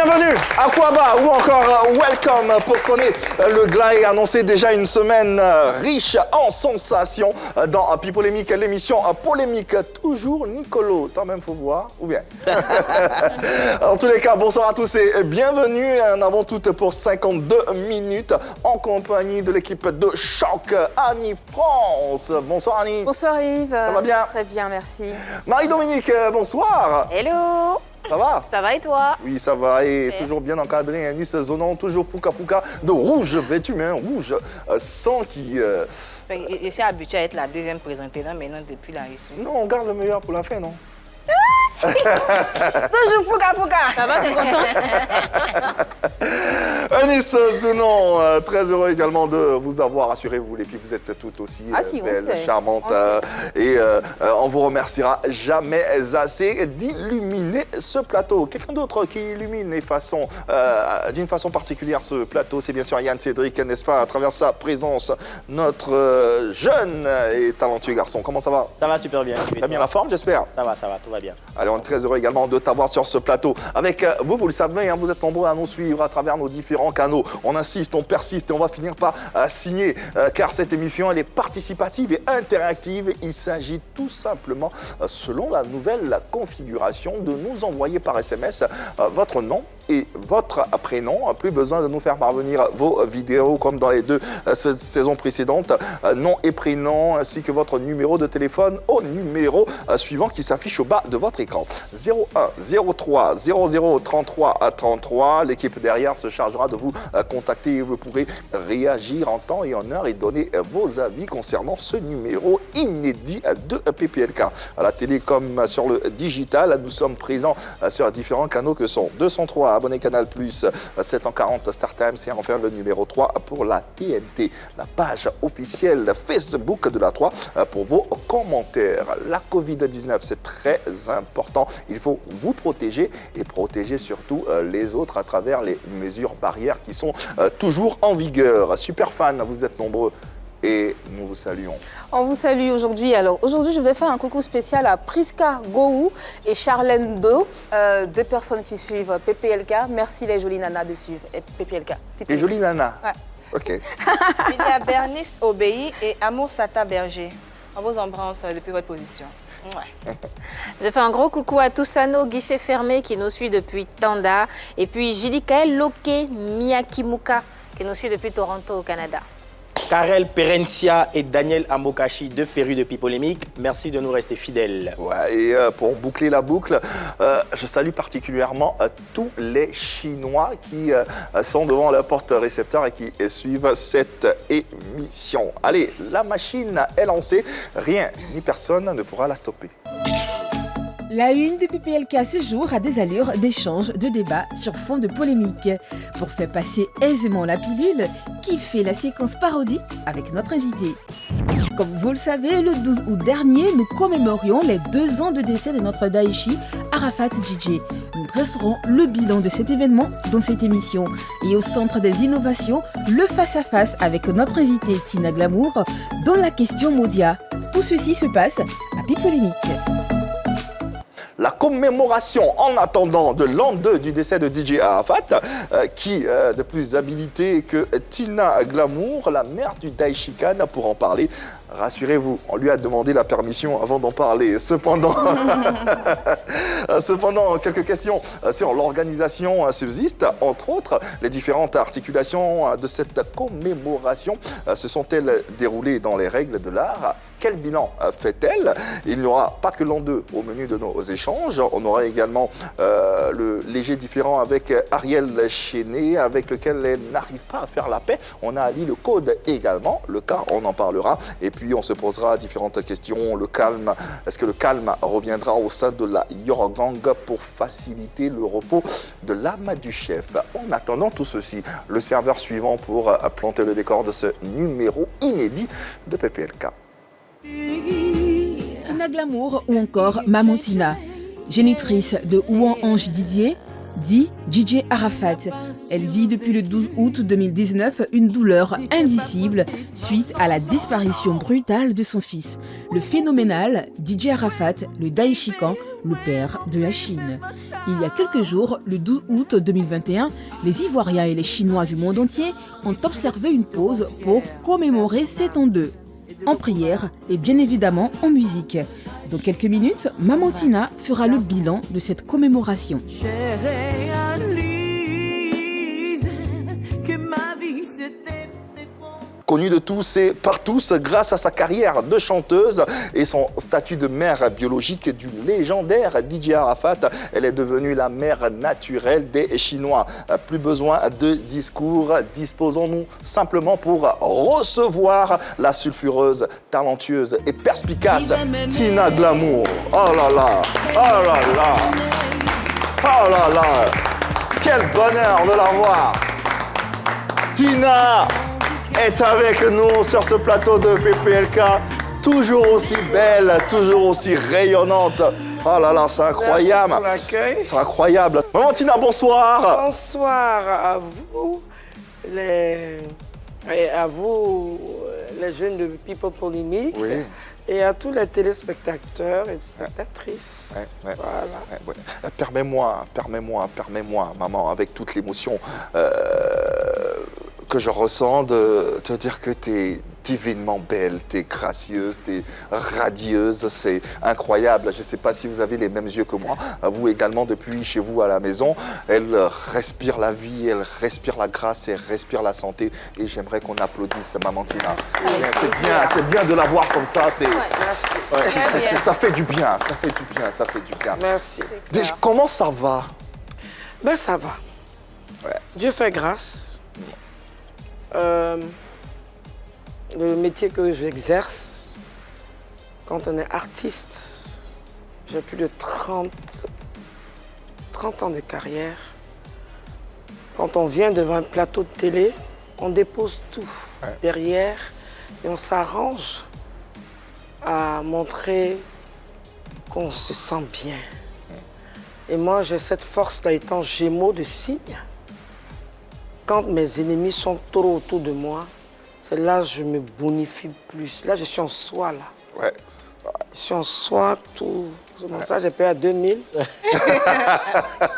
Bienvenue à Quaba ou encore Welcome pour sonner le glas et annoncer déjà une semaine riche en sensations dans Pipolémique, l'émission polémique. Toujours Nicolo, toi-même faut voir, ou bien. En tous les cas, bonsoir à tous et bienvenue en avant toute pour 52 minutes en compagnie de l'équipe de Choc Annie France. Bonsoir Annie. Bonsoir Yves. Ça va bien? Très bien, merci. Marie-Dominique, bonsoir. Hello. Ça va? Ça va et toi? Oui, ça va. Et Super. toujours bien encadré, un nu saisonnant, toujours fouka de rouge vêtu, mais un rouge sang qui... Je suis habituée à être la deuxième présentée là, maintenant depuis la réussite. Non, on garde le meilleur pour la fin, non? Toujours fouka. Ça va, t'es contente? Anis Zounon, très heureux également de vous avoir. Assurez-vous, les filles, vous êtes toutes aussi belles, charmantes. Et on vous remerciera jamais assez d'illuminer ce plateau. Quelqu'un d'autre qui illumine d'une façon particulière ce plateau, c'est bien sûr Yann Cédric, n'est-ce pas? À travers sa présence, notre jeune et talentueux garçon. Comment ça va? Ça va super bien. T'as bien la forme, j'espère? Ça va, tout va bien. Allez, on est très heureux également de t'avoir sur ce plateau. Avec vous, vous le savez, hein, vous êtes nombreux à nous suivre à travers nos différents canaux. On insiste, on persiste et on va finir par signer, car cette émission, elle est participative et interactive. Il s'agit tout simplement, selon la nouvelle configuration, de nous envoyer par SMS votre nom et votre prénom. Plus besoin de nous faire parvenir vos vidéos comme dans les deux saisons précédentes. Nom et prénom ainsi que votre numéro de téléphone au numéro suivant qui s'affiche au bas de votre écran. 01 03 00 33 33. L'équipe derrière se chargera de vous contacter et vous pourrez réagir en temps et en heure et donner vos avis concernant ce numéro inédit de PPLK. À la télé comme sur le digital, nous sommes présents sur différents canaux que sont 203 abonnés Canal+, 740 Star Times et enfin le numéro 3 pour la TNT. La page officielle Facebook de la 3 pour vos commentaires. La Covid-19, c'est très important. Il faut vous protéger et protéger surtout les autres à travers les mesures barrières qui sont toujours en vigueur. Super fans, vous êtes nombreux et nous vous saluons. On vous salue aujourd'hui. Alors aujourd'hui, je vais faire un coucou spécial à Priska Gou et Charlène Do, deux personnes qui suivent PPLK. Merci les jolies nanas de suivre PPLK. Les jolies nanas? Ouais. Ok. Il y a Bernice Obéi et Amour Sata Berger. On vous embrasse depuis votre position. Ouais. Je fais un gros coucou à Toussano, guichet fermé, qui nous suit depuis Tanda. Et puis Jidikael Loke Miyakimuka, qui nous suit depuis Toronto, au Canada. Karel Perencia et Daniel Amokashi, deux férus de Pipolémique. Merci de nous rester fidèles. Ouais, et pour boucler la boucle, je salue particulièrement tous les Chinois qui sont devant le porte-récepteur et qui suivent cette émission. Allez, la machine est lancée. Rien ni personne ne pourra la stopper. La une de PPLK ce jour a des allures d'échange, de débat sur fond de polémique. Pour faire passer aisément la pilule, qui fait la séquence parodie avec notre invité. Comme vous le savez, le 12 août dernier, nous commémorions les 2 ans de décès de notre Daichi, Arafat DJ. Nous dresserons le bilan de cet événement dans cette émission. Et au centre des innovations, le face-à-face avec notre invité Tina Glamour dans la question Modia. Tout ceci se passe à Pipolémique. La commémoration en attendant de l'an 2 du décès de DJ Arafat, qui de plus habilité que Tina Glamour, la mère du Daishikan, pour en parler. Rassurez-vous, on lui a demandé la permission avant d'en parler. Cependant, quelques questions sur l'organisation subsistent. Entre autres, les différentes articulations de cette commémoration se sont-elles déroulées dans les règles de l'art? Quel bilan fait-elle? Il n'y aura pas que l'an 2 au menu de nos échanges. On aura également le léger différent avec Ariel Chéné, avec lequel elle n'arrive pas à faire la paix. On a Ali le code également. Le cas, on en parlera. Et puis, on se posera différentes questions. Le calme, est-ce que le calme reviendra au sein de la Yorgang pour faciliter le repos de l'âme du chef? En attendant tout ceci, le serveur suivant pour planter le décor de ce numéro inédit de PPLK. Tina Glamour ou encore Mamoutina, génitrice de Ouan Ange Didier, dit DJ Arafat. Elle vit depuis le 12 août 2019 une douleur indicible suite à la disparition brutale de son fils, le phénoménal DJ Arafat, le Daïchikan, le père de la Chine. Il y a quelques jours, le 12 août 2021, les Ivoiriens et les Chinois du monde entier ont observé une pause pour commémorer cet an 2, en prière et bien évidemment en musique. Dans quelques minutes, Maman Tina fera le bilan de cette commémoration. Connue de tous et par tous grâce à sa carrière de chanteuse et son statut de mère biologique du légendaire DJ Arafat, elle est devenue la mère naturelle des Chinois. Plus besoin de discours, disposons-nous simplement pour recevoir la sulfureuse, talentueuse et perspicace Tina Glamour. Oh là là, oh là là, oh là là, quel bonheur de la voir. Tina est avec nous sur ce plateau de PPLK, toujours aussi belle, toujours aussi rayonnante. Oh là là, c'est incroyable. Merci pour l'accueil. C'est incroyable. Maman Tina, bonsoir. Bonsoir à vous, les jeunes de People Polémique, Oui. et à tous les téléspectateurs et spectatrices. Ouais, ouais. Voilà. Ouais. Permets-moi, maman, avec toute l'émotion que je ressens, de te dire que tu es divinement belle, tu es gracieuse, tu es radieuse, c'est incroyable. Je ne sais pas si vous avez les mêmes yeux que moi, vous également depuis chez vous à la maison. Elle respire la vie, elle respire la grâce, elle respire la santé et j'aimerais qu'on applaudisse Maman Tina. C'est bien de la voir comme ça, Merci. ça fait du bien, Merci. Déjà, comment ça va? Ben ça va. Ouais. Dieu fait grâce. Le métier que j'exerce, quand on est artiste, j'ai plus de 30 ans de carrière. Quand on vient devant un plateau de télé, on dépose tout derrière et on s'arrange à montrer qu'on se sent bien. Et moi, j'ai cette force-là étant Gémeaux de signe. Quand mes ennemis sont trop autour de moi, c'est là que je me bonifie plus. Là, je suis en soi, là. Ouais. Je suis en soi, tout. C'est pour ça que j'ai payé à 2000.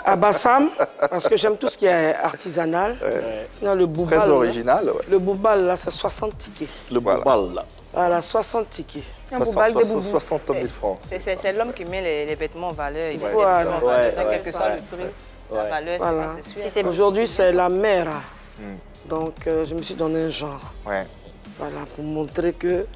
À Bassam, parce que j'aime tout ce qui est artisanal. Sinon, le boubal. Très original, ouais. Le boubal, là, c'est 60 tickets. Le boubal, là. Voilà, 60 tickets. Un boubal des boubous. 60 000 francs. C'est l'homme qui met les vêtements en valeur. Il Voilà. quel que soit le prix, la valeur, Voilà. c'est Aujourd'hui, c'est la mère. Donc, je me suis donné un genre. Ouais. Voilà, pour montrer que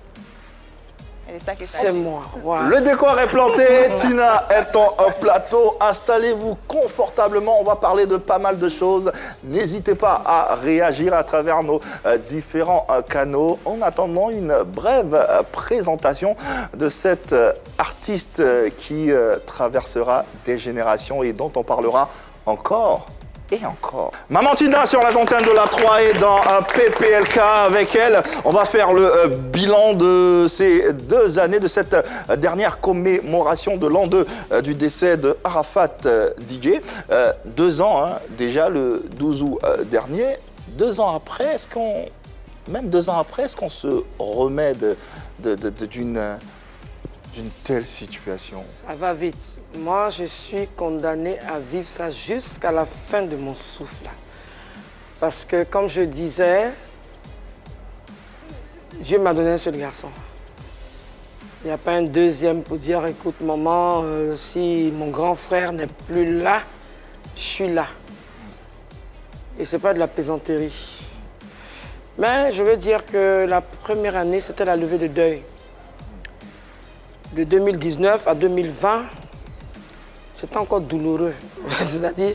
ça qui c'est moi. Voilà. Le décor est planté, Tina est en plateau. Installez-vous confortablement, on va parler de pas mal de choses. N'hésitez pas à réagir à travers nos différents canaux. En attendant une brève présentation de cette artiste qui traversera des générations et dont on parlera encore et encore. Maman Tina sur la antenne de la 3 et dans un PPLK avec elle. On va faire le bilan de ces 2 années, de cette dernière commémoration de l'an 2 du décès de Arafat DJ. 2 ans, hein, déjà le 12 août dernier. 2 ans après, est-ce qu'on se remet d'une telle situation? Ça va vite. Moi, je suis condamnée à vivre ça jusqu'à la fin de mon souffle. Parce que, comme je disais, Dieu m'a donné un seul garçon. Il n'y a pas un deuxième pour dire, écoute, maman, si mon grand frère n'est plus là, je suis là. Et ce n'est pas de la plaisanterie. Mais je veux dire que la première année, c'était la levée de deuil. De 2019 à 2020, c'était encore douloureux. C'est-à-dire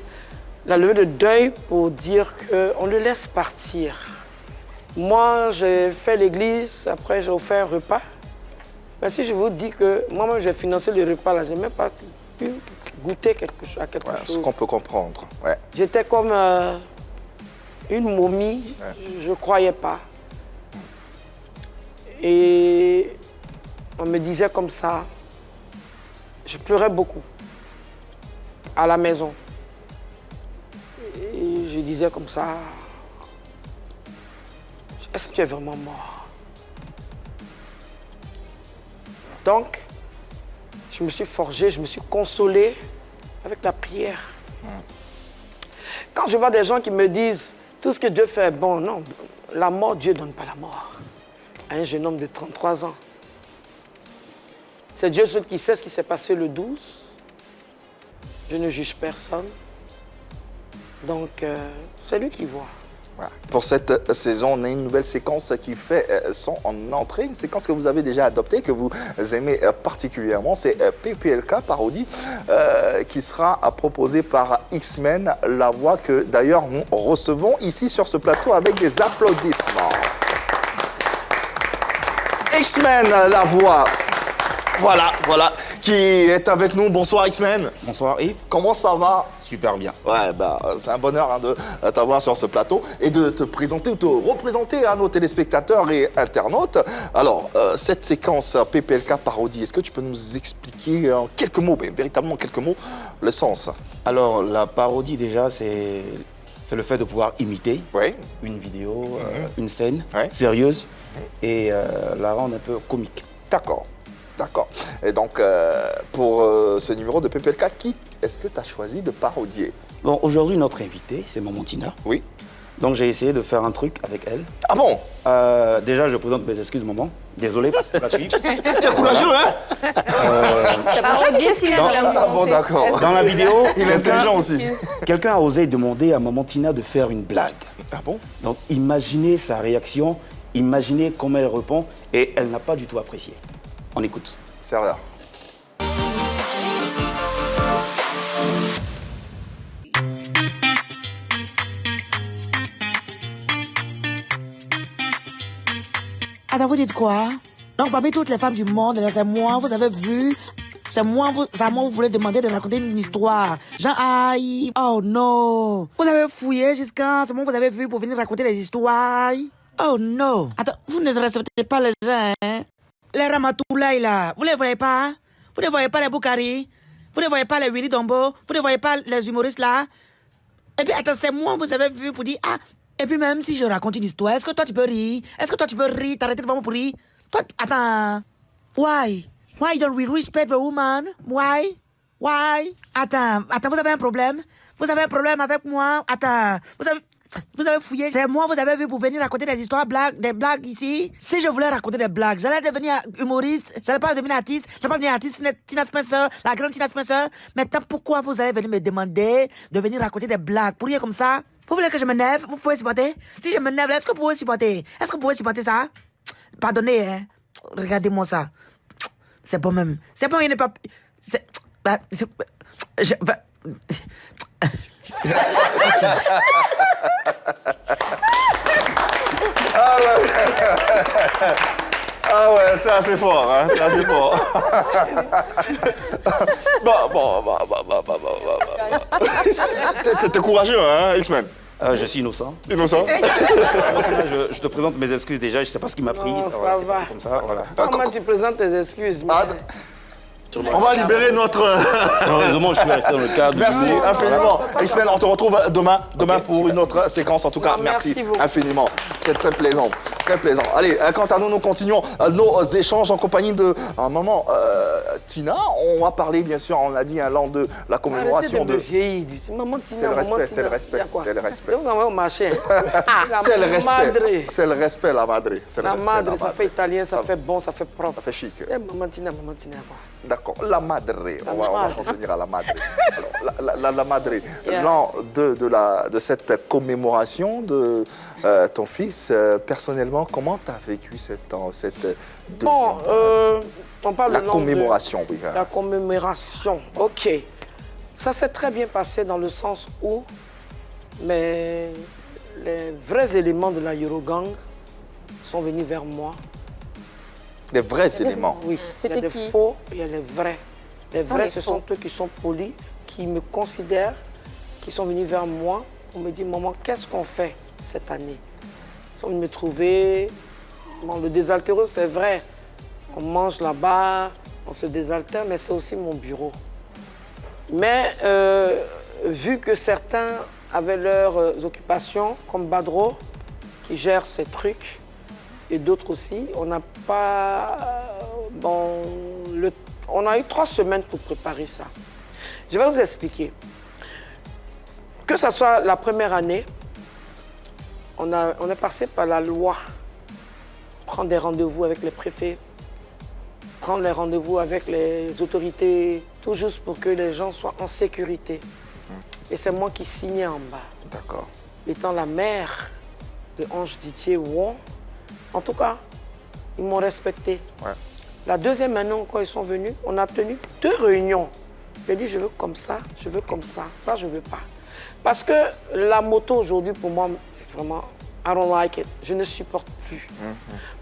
la levée de deuil pour dire qu'on le laisse partir. Moi, j'ai fait l'église, après j'ai offert un repas. Mais si je vous dis que moi-même j'ai financé le repas, là, je n'ai même pas pu goûter à quelque chose. Ce qu'on peut comprendre. Ouais. J'étais comme une momie, je ne croyais pas. Et on me disait comme ça, je pleurais beaucoup à la maison. Et je disais comme ça, est-ce que tu es vraiment mort? Donc, je me suis forgé, je me suis consolé avec la prière. Quand je vois des gens qui me disent, tout ce que Dieu fait est bon, non, la mort, Dieu ne donne pas la mort à un jeune homme de 33 ans. C'est Dieu seul qui sait ce qui s'est passé le 12. Je ne juge personne. Donc, c'est lui qui voit. Voilà. Pour cette saison, on a une nouvelle séquence qui fait son entrée, une séquence que vous avez déjà adoptée, que vous aimez particulièrement, c'est PPLK Parodie, qui sera proposée par X-Men, la voix que d'ailleurs nous recevons ici sur ce plateau avec des applaudissements. X-Men, la voix, voilà, qui est avec nous. Bonsoir X-Men. Bonsoir Yves. Comment ça va? Super bien. Ouais, c'est un bonheur de t'avoir sur ce plateau et de te présenter ou te représenter à nos téléspectateurs et internautes. Alors, cette séquence PPLK Parodie, est-ce que tu peux nous expliquer en quelques mots, mais véritablement en quelques mots, le sens? Alors, la parodie déjà, c'est le fait de pouvoir imiter une vidéo, une scène sérieuse et la rendre un peu comique. D'accord. D'accord. Et donc, pour ce numéro de PPLK, qui est-ce que tu as choisi de parodier? Bon, aujourd'hui, notre invitée, c'est Maman Tina. Oui. Donc, j'ai essayé de faire un truc avec elle. Ah bon? Déjà, je présente mes excuses, maman. Désolé pour la suite. Tu es courageux, hein? T'as parodié s'il Ah bon, d'accord. Dans la vidéo, Il est intelligent aussi. quelqu'un a osé demander à Maman Tina de faire une blague. Ah bon? Donc, imaginez sa réaction, imaginez comment elle répond, et elle n'a pas du tout apprécié. On écoute. Serveur. Attends, vous dites quoi? Donc, parmi toutes les femmes du monde, c'est moi, vous avez vu? C'est moi, vous voulez demander de raconter une histoire. Genre, aïe, oh non. Vous avez fouillé jusqu'à ce moment vous avez vu pour venir raconter des histoires. Oh non. Attends, vous ne respectez pas les gens, hein? Les Ramatoulaye, là, vous ne les voyez pas? Vous ne voyez pas les Boukari? Vous ne voyez pas les Willy Dombo? Vous ne voyez pas les humoristes, là? Et puis, attends, c'est moi, vous avez vu pour dire, ah, et puis même si je raconte une histoire, est-ce que toi tu peux rire? Est-ce que toi tu peux rire, t'arrêter devant moi pour rire? Toi, attends. Why? Why don't we respect the woman? Why? Why? Attends, vous avez un problème? Vous avez un problème avec moi? Attends, vous avez fouillé. C'est moi, vous avez vu pour venir raconter des histoires, des blagues ici. Si je voulais raconter des blagues, j'allais devenir humoriste, j'allais pas devenir artiste, j'allais pas devenir artiste, Tina Spencer, la grande Tina Spencer. Maintenant, pourquoi vous allez venir me demander de venir raconter des blagues? Pour rien comme ça? Vous voulez que je m'énerve? Vous pouvez supporter? Si je m'énerve, est-ce que vous pouvez supporter? Est-ce que vous pouvez supporter ça? Pardonnez, hein. Regardez-moi ça. C'est bon même. C'est bon, il n'est pas... C'est... Ah ouais, c'est assez fort, hein, c'est assez fort. T'es courageux, hein, X-Men? Je suis innocent. Innocent? Je te présente mes excuses déjà, je ne sais pas ce qui m'a pris. Non, Voilà, ça va. c'est comme ça, voilà. Comment tu présentes tes excuses? Mais... On va libérer notre... Heureusement, je suis resté dans le cadre. Merci infiniment. X-Men, on te retrouve demain pour une autre séquence. En tout cas, merci beaucoup. infiniment. C'est très plaisant. Très plaisant. Allez, quant à nous, nous continuons nos échanges en compagnie de maman Tina. On va parler, bien sûr, on a dit, lors de la commémoration Arrêtez de me vieillir d'ici. Maman Tina, C'est le maman respect, Tina. c'est le respect, Il y a quoi? c'est le respect. Je vous envoie au marché. C'est le respect. Madre. C'est le respect, la madre. C'est le La respect, madre, la ça madre. fait italien, ça fait bon, ça fait propre. Ça fait chic. Eh, maman Tina, quoi. D'accord. La madre. On va s'en tenir à la madre. Alors, la madre. Yeah. Lors de cette commémoration de ton fils, personnellement, comment tu as vécu cette deuxième on parle la de commémoration, oui. La commémoration, ok. Ça s'est très bien passé dans le sens où les vrais éléments de la Eurogang sont venus vers moi. Les vrais éléments. Oui, il y a C'était des qui? faux, il y a les vrais. Les sont vrais, les ce faux? sont ceux qui sont polis, qui me considèrent, qui sont venus vers moi pour me dire, maman, qu'est-ce qu'on fait cette année? Ils sont venus me trouver. Bon, le désaltéreux, c'est vrai. On mange là-bas, on se désaltère, mais c'est aussi mon bureau. Mais vu que certains avaient leurs occupations, comme Badro, qui gère ces trucs, et d'autres aussi. On n'a pas... on a eu 3 semaines pour préparer ça. Je vais vous expliquer. Que ce soit la première année, on est passé par la loi. Prendre des rendez-vous avec les préfets, prendre les rendez-vous avec les autorités, tout juste pour que les gens soient en sécurité. Et c'est moi qui signais en bas. D'accord. Étant la mère de Ange Didier Wong, en tout cas, ils m'ont respecté. Ouais. La deuxième année, quand ils sont venus, on a tenu 2 réunions. J'ai dit, je veux comme ça, je veux comme ça, ça je veux pas. Parce que la moto aujourd'hui, pour moi, vraiment, I don't like it. Je ne supporte plus.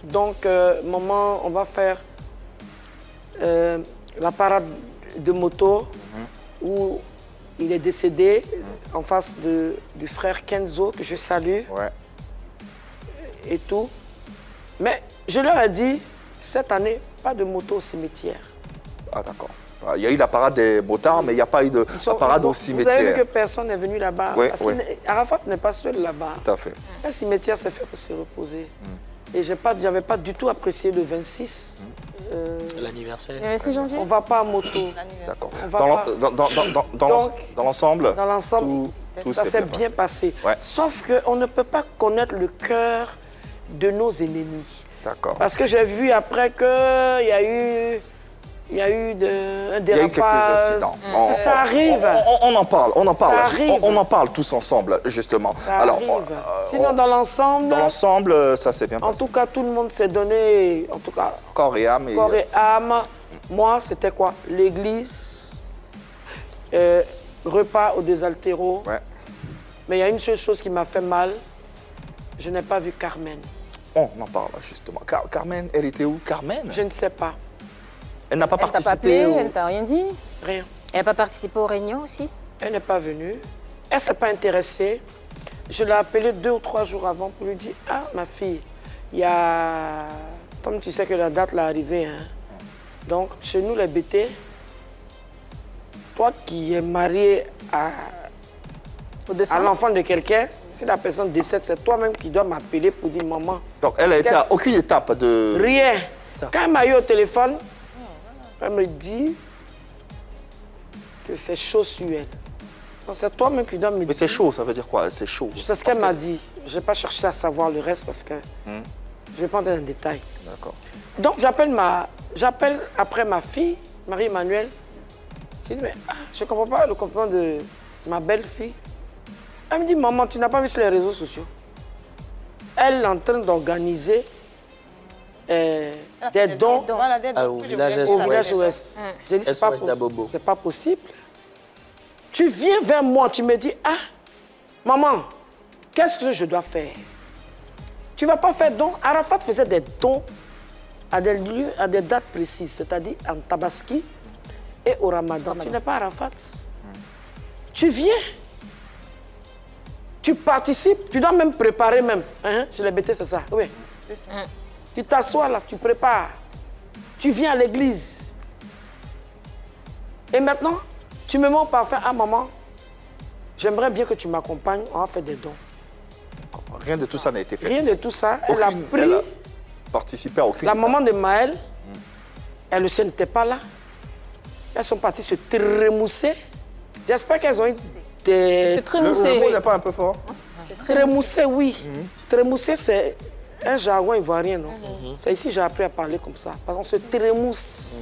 Donc, maman, on va faire la parade de moto où il est décédé en face du frère Kenzo, que je salue. Ouais. Et tout. Mais je leur ai dit, cette année, pas de moto au cimetière. Ah, d'accord. Il y a eu la parade des motards, mais il n'y a pas eu de parade au cimetière. Vous avez vu que personne n'est venu là-bas. Oui, parce oui. Arafat n'est pas seul là-bas. Tout à fait. Un cimetière, c'est fait pour se reposer. Et je n'avais pas du tout apprécié le 26. L'anniversaire. Le 26 janvier. On ne va pas à moto. D'accord. On va Dans l'ensemble, dans l'ensemble, tout ça s'est bien passé. Ouais. Sauf qu'on ne peut pas connaître le cœur de nos ennemis. D'accord. Parce que j'ai vu après qu'il y a eu... un Il y a eu quelques dérapage. incidents. Ça arrive. On en parle, Ça arrive. on en parle tous ensemble, justement. Ça arrive. Sinon, dans l'ensemble... Dans l'ensemble, ça s'est bien En passé. tout cas, tout le monde s'est donné, en tout cas, Corps et âme. corps et âme. Moi, c'était quoi? L'église, repas au désaltéro. Ouais. Mais il y a une seule chose qui m'a fait mal. Je n'ai pas vu Carmen. On en parle, justement. Carmen, elle était où, Carmen? Je ne sais pas. Elle n'a pas Elle t'a participé pas appelé, au... elle t'a rien dit? Rien. Elle n'a pas participé aux réunions aussi? Elle n'est pas venue. Elle ne s'est pas intéressée. Je l'ai appelée 2 ou 3 jours avant pour lui dire, ah, ma fille, il y a... Comme tu sais que la date là arrivée, hein. Donc, chez nous, les BT, toi qui es marié à l'enfant de quelqu'un, si la personne décède, c'est toi-même qui dois m'appeler pour dire, maman. Donc, elle a été à aucune étape de... Rien. Quand elle m'a eu au téléphone, elle me dit que c'est chaud sur elle. Donc, c'est toi-même qui dois me dire. Mais c'est chaud, ça veut dire quoi? C'est chaud. C'est ce qu'elle m'a dit. Je n'ai pas cherché à savoir le reste parce que je ne vais pas entrer dans le détail. D'accord. Donc, j'appelle après ma fille, Marie-Emmanuelle. Je dis, mais je ne comprends pas le comportement de ma belle-fille. Elle me dit, maman, tu n'as pas vu sur les réseaux sociaux. Elle est en train d'organiser des dons Au village au village SOS. ouest. J'ai dit, SOS d'Abobo. c'est pas possible. Tu viens vers moi, tu me dis, ah, maman, qu'est-ce que je dois faire? Tu ne vas pas faire don. Arafat faisait des dons à des lieux, à des dates précises, c'est-à-dire en Tabaski et au Ramadan. Tu n'es pas Arafat. Tu viens. Tu participes, tu dois même préparer même. Hein? Chez les BT, c'est ça. Oui. Tu t'assois là, tu prépares. Tu viens à l'église. Et maintenant, tu me montres par faire, ah maman, j'aimerais bien que tu m'accompagnes, on va faire des dons. Rien de tout ça n'a été fait. Rien de tout ça. Elle a pris. Elle a participé à aucune La étape. maman de Maël, elle aussi n'était pas là. Elles sont parties se trémousser. J'espère qu'elles ont eu des... Se trémousser. Le mot n'est pas un peu fort? Trémousser, oui. Trémousser, c'est un jargon ivoirien, non? C'est ici que j'ai appris à parler comme ça. Parce qu'on se trémousse.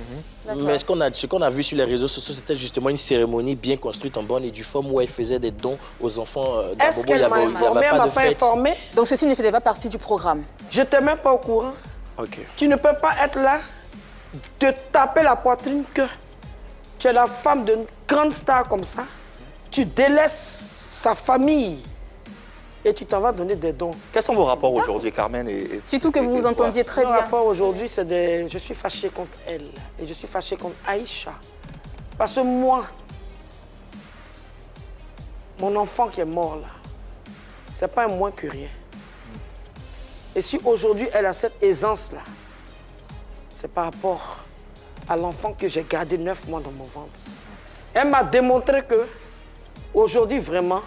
Mais ce qu'on a vu sur les réseaux sociaux, c'était justement une cérémonie bien construite en bonne et due forme où elle faisait des dons aux enfants d'Abobo. Est-ce qu'elle m'a informé? Elle ne m'a pas informé. Donc ceci ne faisait pas partie du programme. Je n'étais même pas au courant. Ok. Tu ne peux pas être là, te taper la poitrine que tu es la femme d'une grande star comme ça. Tu délaisses sa famille et tu t'en vas donner des dons. Quels sont vos rapports aujourd'hui, Carmen et Surtout que vous vous entendiez très Mon bien. rapport aujourd'hui, c'est des... Je suis fâchée contre elle et je suis fâchée contre Aïcha. Parce que moi, mon enfant qui est mort là, c'est pas un moins que rien. Et si aujourd'hui elle a cette aisance-là, c'est par rapport à l'enfant que j'ai gardé 9 mois dans mon ventre. Elle m'a démontré que aujourd'hui, vraiment,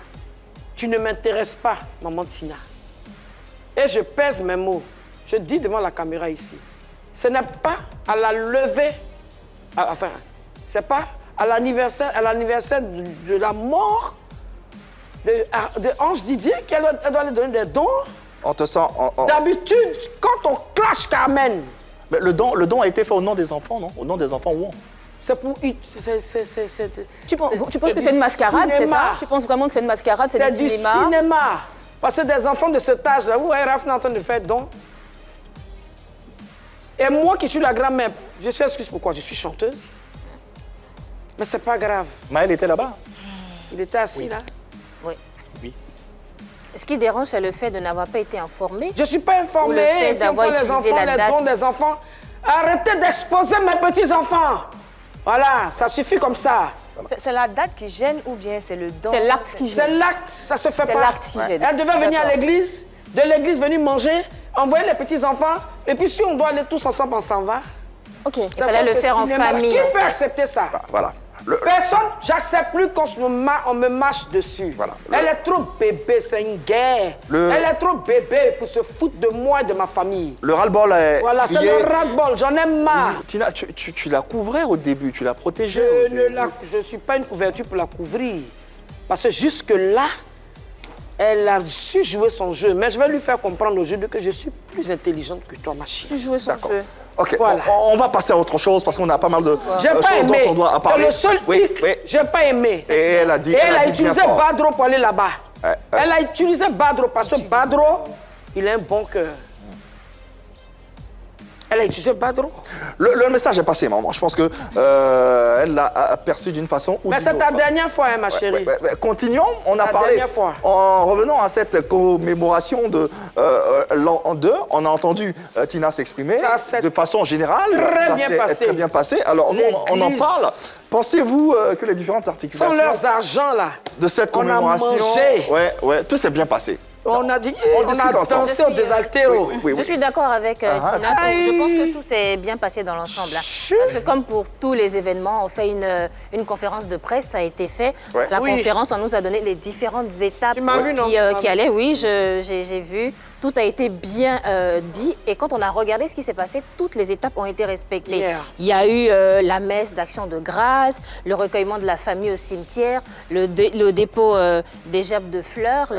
tu ne m'intéresses pas, maman Tina. Et je pèse mes mots. Je dis devant la caméra ici. Ce n'est pas à la levée, enfin, c'est pas à l'anniversaire de la mort de Ange Didier qu'elle doit lui donner des dons. On te sent... D'habitude, quand on clash Carmen... Mais le don a été fait au nom des enfants, non? Au nom des enfants ou C'est pour... Tu penses que c'est une mascarade, c'est ça? Tu penses vraiment que c'est une mascarade, c'est du cinéma? C'est du cinéma. Parce que des enfants de cet âge-là, vous voyez Rafna en train de faire don. Et moi qui suis la grand-mère, je suis excuse pourquoi, je suis chanteuse. Mais c'est pas grave. Maël était là-bas? Il était assis là. Oui. Ce qui dérange, c'est le fait de n'avoir pas été informé. Je ne suis pas informée. Ou le fait d'avoir utilisé la date. Les dons des enfants. Arrêtez d'exposer mes petits-enfants. Voilà, ça suffit comme ça. C'est la date qui gêne ou bien c'est le don? C'est l'acte qui gêne. C'est l'acte, ça se fait pas. C'est l'acte qui gêne. Elle devait venir à l'église, de l'église venir manger, envoyer les petits-enfants, et puis si on doit aller tous ensemble, on s'en va. Ok. Il fallait le faire en famille. Qui peut accepter ça? Voilà. Personne, j'accepte plus qu'on me marche dessus. Voilà. Elle est trop bébé, c'est une guerre. Elle est trop bébé pour se foutre de moi et de ma famille. Le ras-le-bol est... Voilà, c'est le ras-le-bol, j'en ai marre. Tina, tu la couvrais au début, tu la protégeais Je ne suis pas une couverture pour la couvrir. Parce que jusque-là, elle a su jouer son jeu. Mais je vais lui faire comprendre aujourd'hui que je suis plus intelligente que toi, ma chérie. Jouer son jeu. Ok, voilà. on va passer à autre chose parce qu'on a pas mal de j'ai pas choses dont aimé. on doit parler. C'est le seul hic. J'ai pas aimé. Et elle a dit. Et elle a utilisé Badro pour aller là-bas. Elle a utilisé Badro parce que Badro, il a un bon cœur. Elle a utilisé Badro. Le message est passé, maman. Je pense que elle l'a perçu d'une façon ou d'une autre. Mais c'est ta dernière fois, hein, ma chérie. Continuons. On a parlé. Dernière fois. En revenant à cette commémoration de l'an 2, on a entendu Tina s'exprimer de façon générale. Très bien passé. Très bien passé. Alors nous, on en parle. Pensez-vous que les différentes articulations sont leurs argents là de cette commémoration, on a mangé. Tout s'est bien passé. On a dit, on a dansé au désaltéro. Je suis d'accord avec Tina. Je pense que tout s'est bien passé dans l'ensemble. Parce que comme pour tous les événements, on fait une conférence de presse, ça a été fait. La conférence, on nous a donné les différentes étapes qui allaient. Oui, j'ai vu. Tout a été bien dit. Et quand on a regardé ce qui s'est passé, toutes les étapes ont été respectées. Il y a eu la messe d'action de grâce, le recueillement de la famille au cimetière, le dépôt des gerbes de fleurs.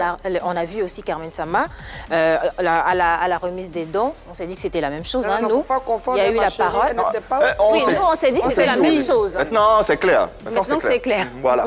On a vu aussi Carmen Sama, à la remise des dons. On s'est dit que c'était la même chose. Nous, il y a eu la parole. Oui, nous, on s'est dit que c'était la même chose. Maintenant, c'est clair. Maintenant, c'est clair. Voilà.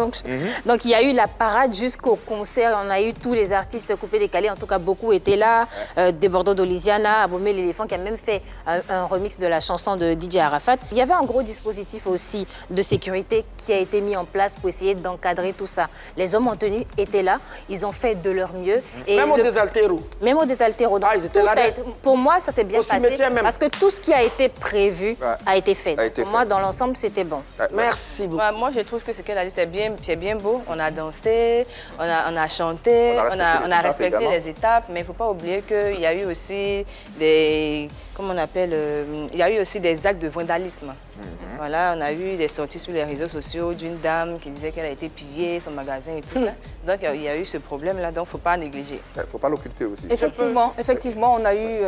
Donc, il y a eu la parade jusqu'au concert. On a eu tous les artistes coupés-décalés. En tout cas, beaucoup étaient là. Des Bordeaux d'Olisiana, Abomé l'éléphant, qui a même fait un remix de la chanson de DJ Arafat. Il y avait un gros dispositif aussi de sécurité qui a été mis en place pour essayer d'encadrer tout ça. Les hommes en tenue étaient là. Ils ont fait de leur mieux. Et même au désaltéro. Même au désaltéro. Donc, ils étaient là. Pour moi, ça s'est bien passé. Parce que tout ce qui a été prévu a été fait. Pour moi, dans l'ensemble, c'était bon. Merci beaucoup. Moi, je trouve que ce qu'elle a dit, c'est bien beau. On a dansé, on a chanté, on a respecté les étapes. Mais il ne faut pas oublier qu'il y a eu aussi des... Comment on appelle il y a eu aussi des actes de vandalisme. Voilà, on a eu des sorties sur les réseaux sociaux d'une dame qui disait qu'elle a été pillée, son magasin et tout ça. Donc, il y a eu ce problème-là, donc il ne faut pas négliger. Il ne faut pas l'occulter aussi. Effectivement, on a eu...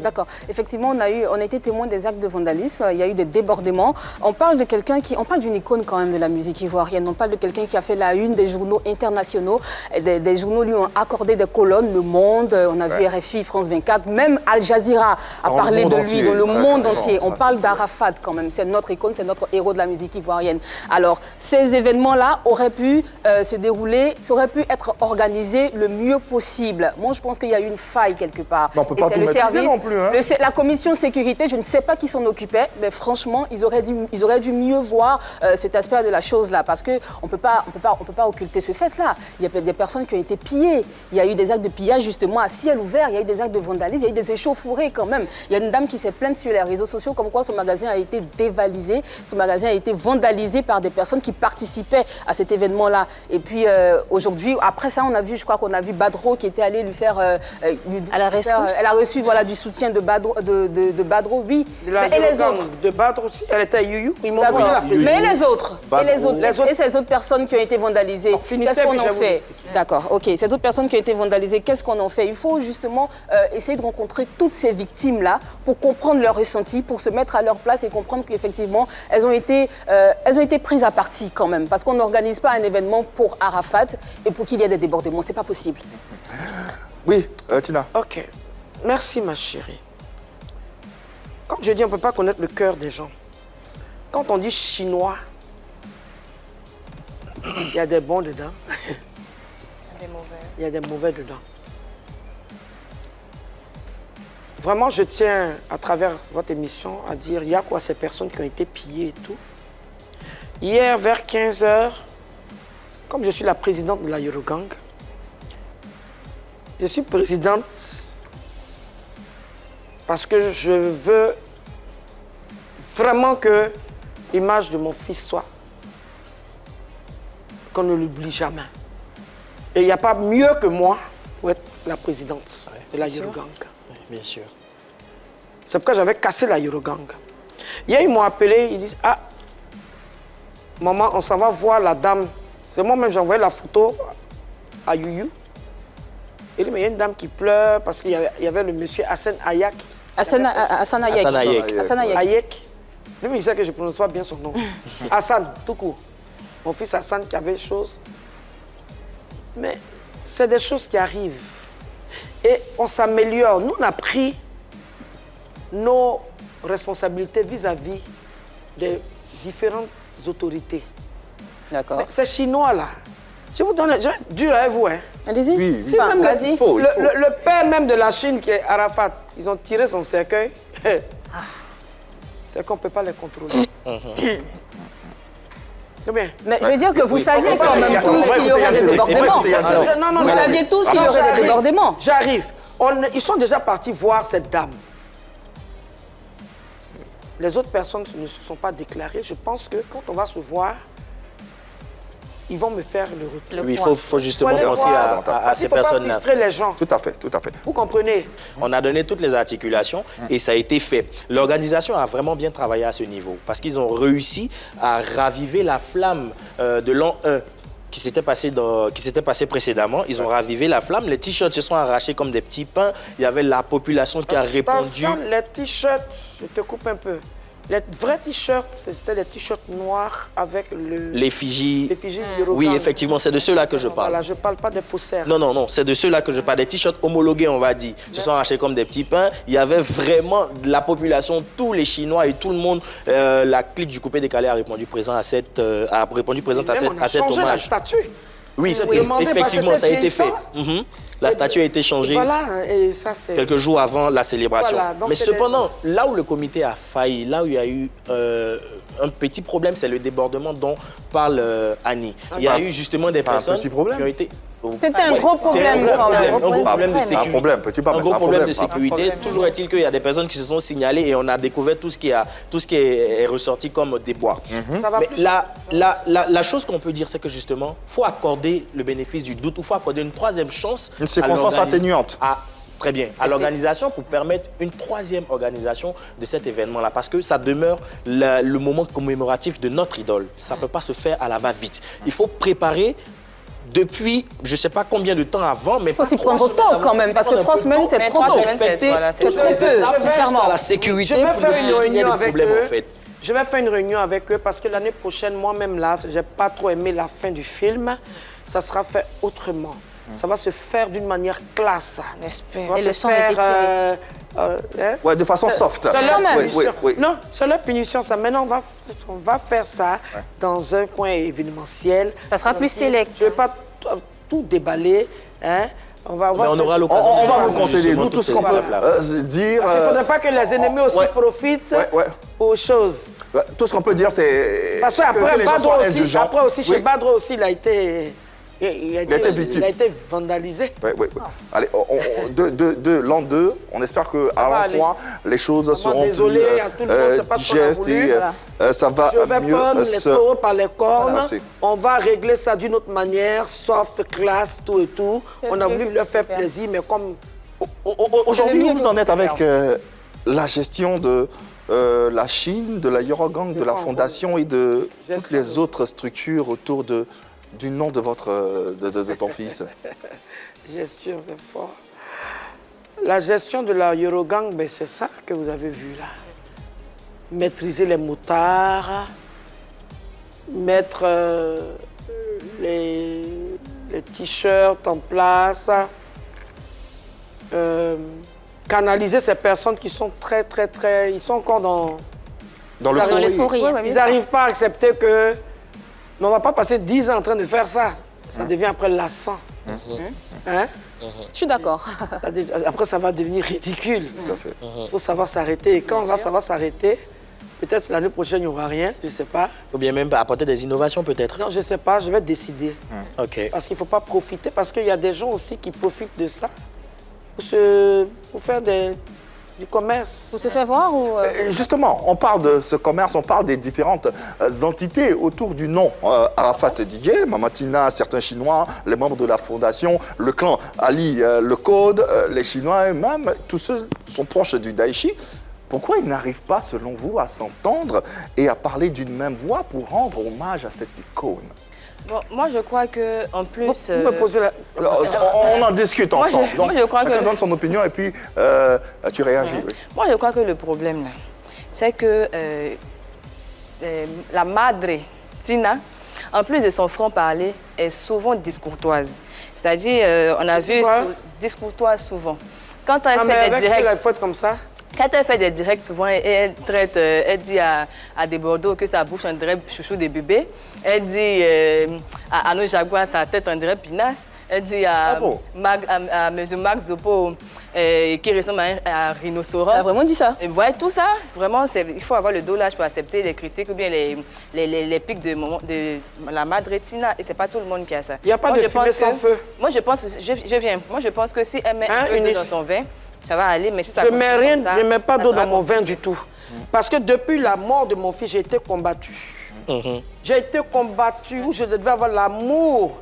D'accord. Effectivement, on a été témoin des actes de vandalisme. Il y a eu des débordements. On parle de quelqu'un qui... On parle d'une icône quand même de la musique ivoirienne. On parle de quelqu'un qui a fait la une des journaux internationaux. Des journaux lui ont accordé des colonnes. Le Monde, on a vu RFI, France 24, même Al Jazeera a parlé de lui dans le monde entier. On parle d'Arafat quand même. C'est notre icône, c'est notre héros de la musique ivoirienne. Alors, ces événements-là auraient pu se dérouler, ça aurait pu être organisé le mieux possible. Moi, je pense qu'il y a eu une faille quelque part. Mais on ne peut pas tout maîtriser non plus. Hein. La commission sécurité, je ne sais pas qui s'en occupait, mais franchement, ils auraient dû mieux voir cet aspect de la chose-là, parce qu'on ne peut pas occulter ce fait-là. Il y a des personnes qui ont été pillées. Il y a eu des actes de pillage justement à ciel ouvert. Il y a eu des actes de vandalisme. Il y a eu des échauffourées quand même. Il y a une dame qui s'est plainte sur les réseaux sociaux comme quoi son magasin a été dévalisé, son magasin a été vandalisé par des personnes qui participaient à cet événement-là. Et puis, aujourd'hui, après ça, on a vu, je crois qu'on a vu Badro qui était allé lui faire... à la rescousse. Elle a reçu voilà, du soutien de Badro, oui. Et les autres? De Badro aussi, elle était à Youyou. Ils m'ont donné la présidence. Mais les autres? Et ces autres personnes qui ont été vandalisées, qu'est-ce qu'on en fait? D'accord, ok. Ces autres personnes qui ont été vandalisées, qu'est-ce qu'on en fait? Il faut justement essayer de rencontrer toutes ces victimes-là pour comprendre leur ressenti, pour se mettre à leur place et comprendre qu'effectivement, elles ont été prises à partie quand même. Parce qu'on n'organise pas un événement pour Arafat et pour qu'il y ait des débordements. C'est pas possible. Oui, Tina. Ok. Merci, ma chérie. Comme je dis, on ne peut pas connaître le cœur des gens. Quand on dit chinois, il y a des bons dedans. Il y a des mauvais dedans. Vraiment, je tiens, à travers votre émission, à dire, il y a quoi ces personnes qui ont été pillées et tout. Hier, vers 15h, comme je suis la présidente de la Eurogang, je suis présidente parce que je veux vraiment que l'image de mon fils soit, qu'on ne l'oublie jamais. Et il n'y a pas mieux que moi pour être la présidente de la Eurogang. Oui, bien sûr. C'est pourquoi j'avais cassé la Eurogang. Hier, ils m'ont appelé, ils disent, ah, maman, on s'en va voir la dame. C'est moi-même, j'ai envoyé la photo à Youyou. Et il y a une dame qui pleure parce qu'il y avait le monsieur Hassan Hayek. Hassan Hayek. Lui, il sait que je ne prononce pas bien son nom. Hassan, tout court. Mon fils Hassan qui avait des choses. Mais c'est des choses qui arrivent. Et on s'améliore. Nous, on a pris nos responsabilités vis-à-vis des différentes autorités. D'accord. Ces Chinois-là, je vous donne, je dur avec vous, hein. Allez-y. Oui, c'est même le père même de la Chine, qui est Arafat, ils ont tiré son cercueil. C'est qu'on ne peut pas les contrôler. Mais je veux dire que vous saviez quand même tous qu'il y aurait des débordements. Vous saviez tous qu'il y aurait des débordements. J'arrive. Ils sont déjà partis voir cette dame. Les autres personnes ne se sont pas déclarées. Je pense que quand on va se voir, ils vont me faire le retour. Oui, il faut justement penser à ces personnes-là. Il ne faut pas frustrer les gens. Tout à fait, tout à fait. Vous comprenez? On a donné toutes les articulations et ça a été fait. L'organisation a vraiment bien travaillé à ce niveau parce qu'ils ont réussi à raviver la flamme de l'an 1 qui s'était passé précédemment. Ils ont ravivé la flamme. Les t-shirts se sont arrachés comme des petits pains. Il y avait la population qui a répondu. Attention, les t-shirts, je te coupe un peu. Les vrais t-shirts, c'était des t-shirts noirs avec l'effigie. Oui, effectivement, c'est de ceux-là que je parle. Voilà, je ne parle pas des faussaires. Non, non, non, c'est de ceux-là que je parle. Des t-shirts homologués, on va dire. Se sont arrachés comme des petits pains. Il y avait vraiment la population, tous les Chinois et tout le monde. La clique du coupé décalé a répondu présent à cette hommage. La statue. Oui, effectivement, ça a été fait. La statue a été changée et ça, quelques jours avant la célébration. Voilà, mais cependant, là où le comité a failli, là où il y a eu un petit problème, c'est le débordement dont parle Annie. Il y a eu justement des personnes qui ont été... C'était un gros problème. Un gros problème de sécurité. Un problème, petit un gros problème de sécurité. Toujours est-il qu'il y a des personnes qui se sont signalées et on a découvert tout ce qui est ressorti comme déboire. Mais la chose qu'on peut dire, c'est que justement, il faut accorder le bénéfice du doute, il faut accorder une troisième chance. Une circonstance atténuante. Très bien. À l'organisation pour permettre une troisième organisation de cet événement-là. Parce que ça demeure le moment commémoratif de notre idole. Ça ne peut pas se faire à la va-vite. Il faut préparer depuis, je ne sais pas combien de temps avant, mais... Il faut s'y prendre tôt quand même, parce que 3 semaines, c'est trop tôt. C'est trop peu, sincèrement. La sécurité, je vais faire une réunion avec eux. Je vais faire une réunion avec eux parce que l'année prochaine, moi-même là, je n'ai pas trop aimé la fin du film. Ça sera fait autrement. Ça va se faire d'une manière classe. Et le son a été tiré. De façon soft. Non, c'est leur punition. Ça. Maintenant, on va faire ça dans un coin événementiel. Ça sera plus sélect. Je ne vais pas tout déballer. On va vous conseiller, nous, tout ce qu'on peut dire. Parce qu'il ne faudrait pas que les ennemis aussi profitent aux choses. Tout ce qu'on peut dire, c'est... Parce qu'après, Badro aussi, chez Badro aussi, il a été... Il a été victime. Il a été vandalisé. Oui, oui. Oui. Allez, de l'an 2, on espère qu'à l'an 3, les choses seront désolé, plus digestes et ça va mieux. Je vais prendre les taureaux par les cornes. On va régler ça d'une autre manière, soft, classe, tout et tout. On a voulu leur faire plaisir, mais comme... Aujourd'hui, où vous en êtes avec la gestion de la Chine, de la Eurogang, de la Fondation et de toutes les autres structures autour du nom de ton fils? Gestion, c'est fort. La gestion de la Eurogang, ben, c'est ça que vous avez vu là. Maîtriser les motards, mettre les t-shirts en place, canaliser ces personnes qui sont très... Ils sont encore dans l'euphorie. Ils n'arrivent pas à accepter que... Mais on ne va pas passer 10 ans en train de faire ça. Ça devient après lassant. Hein? Je suis d'accord. Après, ça va devenir ridicule. Il faut savoir s'arrêter. Et quand on va savoir s'arrêter, peut-être l'année prochaine, il n'y aura rien, je ne sais pas. Ou bien même apporter des innovations, peut-être. Non, je ne sais pas, je vais décider. OK. Parce qu'il ne faut pas profiter, parce qu'il y a des gens aussi qui profitent de ça pour faire du commerce. Pour se faire voir ou... Justement, on parle de ce commerce, on parle des différentes entités autour du nom Arafat Didier, Mamatina, certains Chinois, les membres de la Fondation, le clan Ali, le Code, les Chinois eux-mêmes, tous ceux sont proches du Daïchi. Pourquoi ils n'arrivent pas, selon vous, à s'entendre et à parler d'une même voix pour rendre hommage à cette icône? Bon, moi, je crois qu'en plus... Vous me posez la... On en discute ensemble. Moi, je crois chacun donne son opinion et puis tu réagis. Oui. Moi, je crois que le problème, là, c'est que la madre, Tina, en plus de son franc-parler, est souvent discourtoise. C'est-à-dire, on a vu discourtoise souvent. Quand elle fait des directs... comme ça. Quand elle fait des directs, souvent, elle dit à des Bordeaux que sa bouche, on dirait chouchou des bébés. Elle dit à nos Jaguars, sa tête, on dirait pinasse. Elle dit à M. Marc Zopo, qui ressemble à un rhinocéros. Elle a vraiment dit ça? Et ouais, tout ça, vraiment, il faut avoir le dos large pour accepter les critiques ou bien les pics de la madretina. Et c'est pas tout le monde qui a ça. Il n'y a pas de fumée sans feu. Moi, je pense, moi, je pense que si elle met un peu dans son vin, ça va aller, mais si ça... Je ne mets pas d'eau dans mon vin du tout. Parce que depuis la mort de mon fils, j'ai été combattu. J'ai été combattu, je devais avoir l'amour.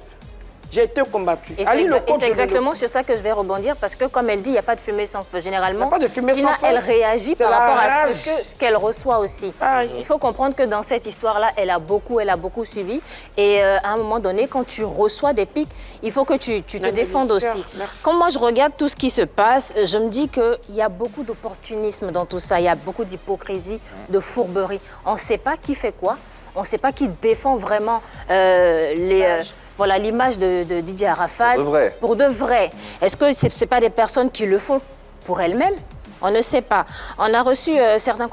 J'ai été combattu. Et c'est exactement sur ça que je vais rebondir, parce que comme elle dit, il n'y a pas de fumée sans feu. Généralement, Tina, elle réagit par rapport à ce qu'elle reçoit aussi. Il faut comprendre que dans cette histoire-là, elle a beaucoup suivi. Et à un moment donné, quand tu reçois des pics, il faut que tu te défendes aussi. Quand moi, je regarde tout ce qui se passe, je me dis qu'il y a beaucoup d'opportunisme dans tout ça. Il y a beaucoup d'hypocrisie, de fourberie. On ne sait pas qui fait quoi. On ne sait pas qui défend vraiment l'image de Didier Arafat. Pour de vrai. Est-ce que ce n'est pas des personnes qui le font pour elles-mêmes? On ne sait pas. On a reçu certains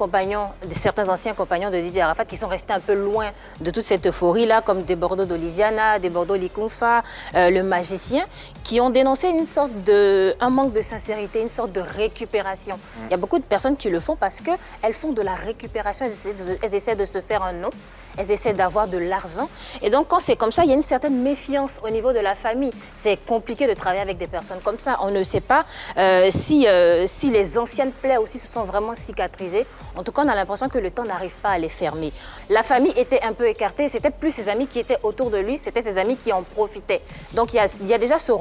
anciens compagnons de Didier Arafat qui sont restés un peu loin de toute cette euphorie-là, comme des Bordeaux d'Olisiana, des Bordeaux Likunfa, le magicien, qui ont dénoncé un manque de sincérité, une sorte de récupération. Il y a beaucoup de personnes qui le font parce qu'elles font de la récupération, elles essaient de se faire un nom, elles essaient d'avoir de l'argent. Et donc, quand c'est comme ça, il y a une certaine méfiance au niveau de la famille. C'est compliqué de travailler avec des personnes comme ça. On ne sait pas si les anciennes plaies aussi se sont vraiment cicatrisées. En tout cas, on a l'impression que le temps n'arrive pas à les fermer. La famille était un peu écartée. C'était plus ses amis qui étaient autour de lui. C'était ses amis qui en profitaient. Donc, il y a déjà ce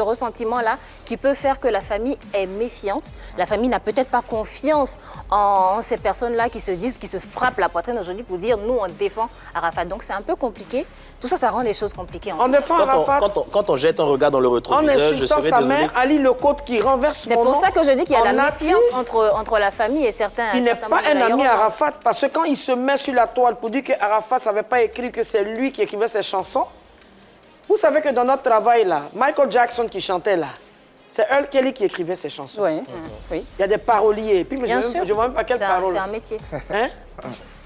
ressentiment-là qui peut faire que la famille est méfiante. La famille n'a peut-être pas confiance en ces personnes-là qui se disent, qui se frappent la poitrine aujourd'hui pour dire « nous, on défend Arafat ». Donc, c'est un peu compliqué. Tout ça, ça rend les choses compliquées. On défend Arafat. Quand on jette un regard dans le rétroviseur, je serais sa mère, Ali Le Côte, qui renverse mon nom. C'est pour ça que je dis qu'il y a la méfiance entre la famille et certains... Il n'est pas un ami Arafat, parce que quand il se met sur la toile pour dire qu'Arafat ne savait pas écrire, que c'est lui qui écrivait ses chansons, vous savez que dans notre travail, là, Michael Jackson qui chantait là, c'est Earl Kelly qui écrivait ses chansons. Oui. Il y a des paroliers. Puis, je ne vois même pas quelle parole. C'est un métier.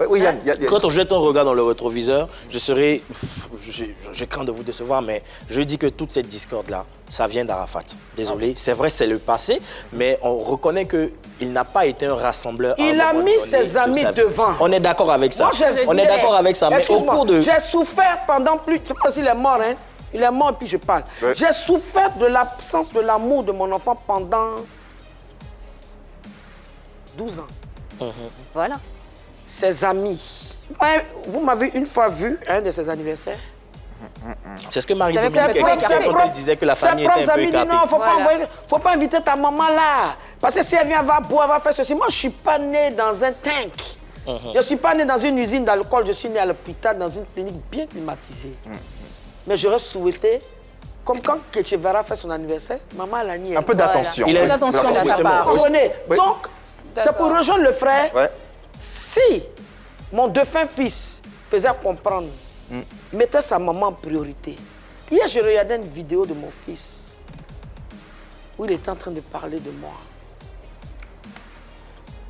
Oui, Quand on jette un regard dans le rétroviseur, je crains de vous décevoir, mais je dis que toute cette discorde-là, ça vient d'Arafat. Désolé, c'est vrai, c'est le passé, mais on reconnaît qu'il n'a pas été un rassembleur. Il a mis ses amis devant. On est d'accord avec ça. Moi, on est d'accord avec ça, mais au cours de... J'ai souffert pendant plus... Je ne sais pas s'il est mort, hein. Il est mort et puis je parle. Ouais. J'ai souffert de l'absence de l'amour de mon enfant pendant 12 ans. Voilà. Ses amis. Ouais, vous m'avez une fois vu à un de ses anniversaires. C'est ce que Marie-Dominique expliquait quand elle disait que la famille était un peu écartée. Non, faut pas inviter ta maman là. Parce que si elle vient, elle va boire, elle va faire ceci. Moi, je ne suis pas née dans un tank. Je ne suis pas née dans une usine d'alcool. Je suis née à l'hôpital, dans une clinique bien climatisée. Mais j'aurais souhaité, comme quand Ketchevara fait son anniversaire, maman a nié. Un peu d'attention. Il a un peu d'attention de sa part. Donc, c'est pour rejoindre le frère. Ouais. Si mon défunt fils faisait comprendre, mettait sa maman en priorité. Hier, je regardais une vidéo de mon fils où il était en train de parler de moi.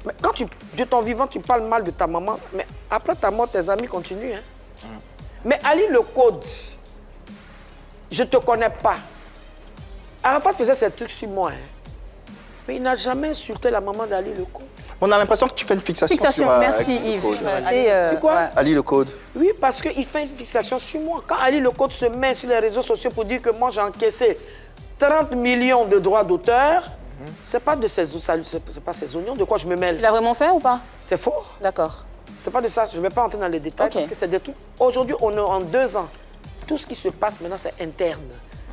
Mais quand de ton vivant, tu parles mal de ta maman, mais après ta mort, tes amis continuent. Hein? Mais Ali le Code, je ne te connais pas. Arafat faisait ces trucs sur moi. Hein? Mais il n'a jamais insulté la maman d'Ali le Code. On a l'impression que tu fais une fixation sur merci Yves. C'est quoi? Ali le Code. Oui, parce qu'il fait une fixation sur moi. Quand Ali le Code se met sur les réseaux sociaux pour dire que moi j'ai encaissé 30 millions de droits d'auteur, c'est pas de ses oignons. De quoi je me mêle? Il a vraiment fait ou pas? C'est faux. D'accord. C'est pas de ça. Je ne vais pas entrer dans les détails parce que c'est des trucs. Aujourd'hui, on est en 2 ans. Tout ce qui se passe maintenant, c'est interne.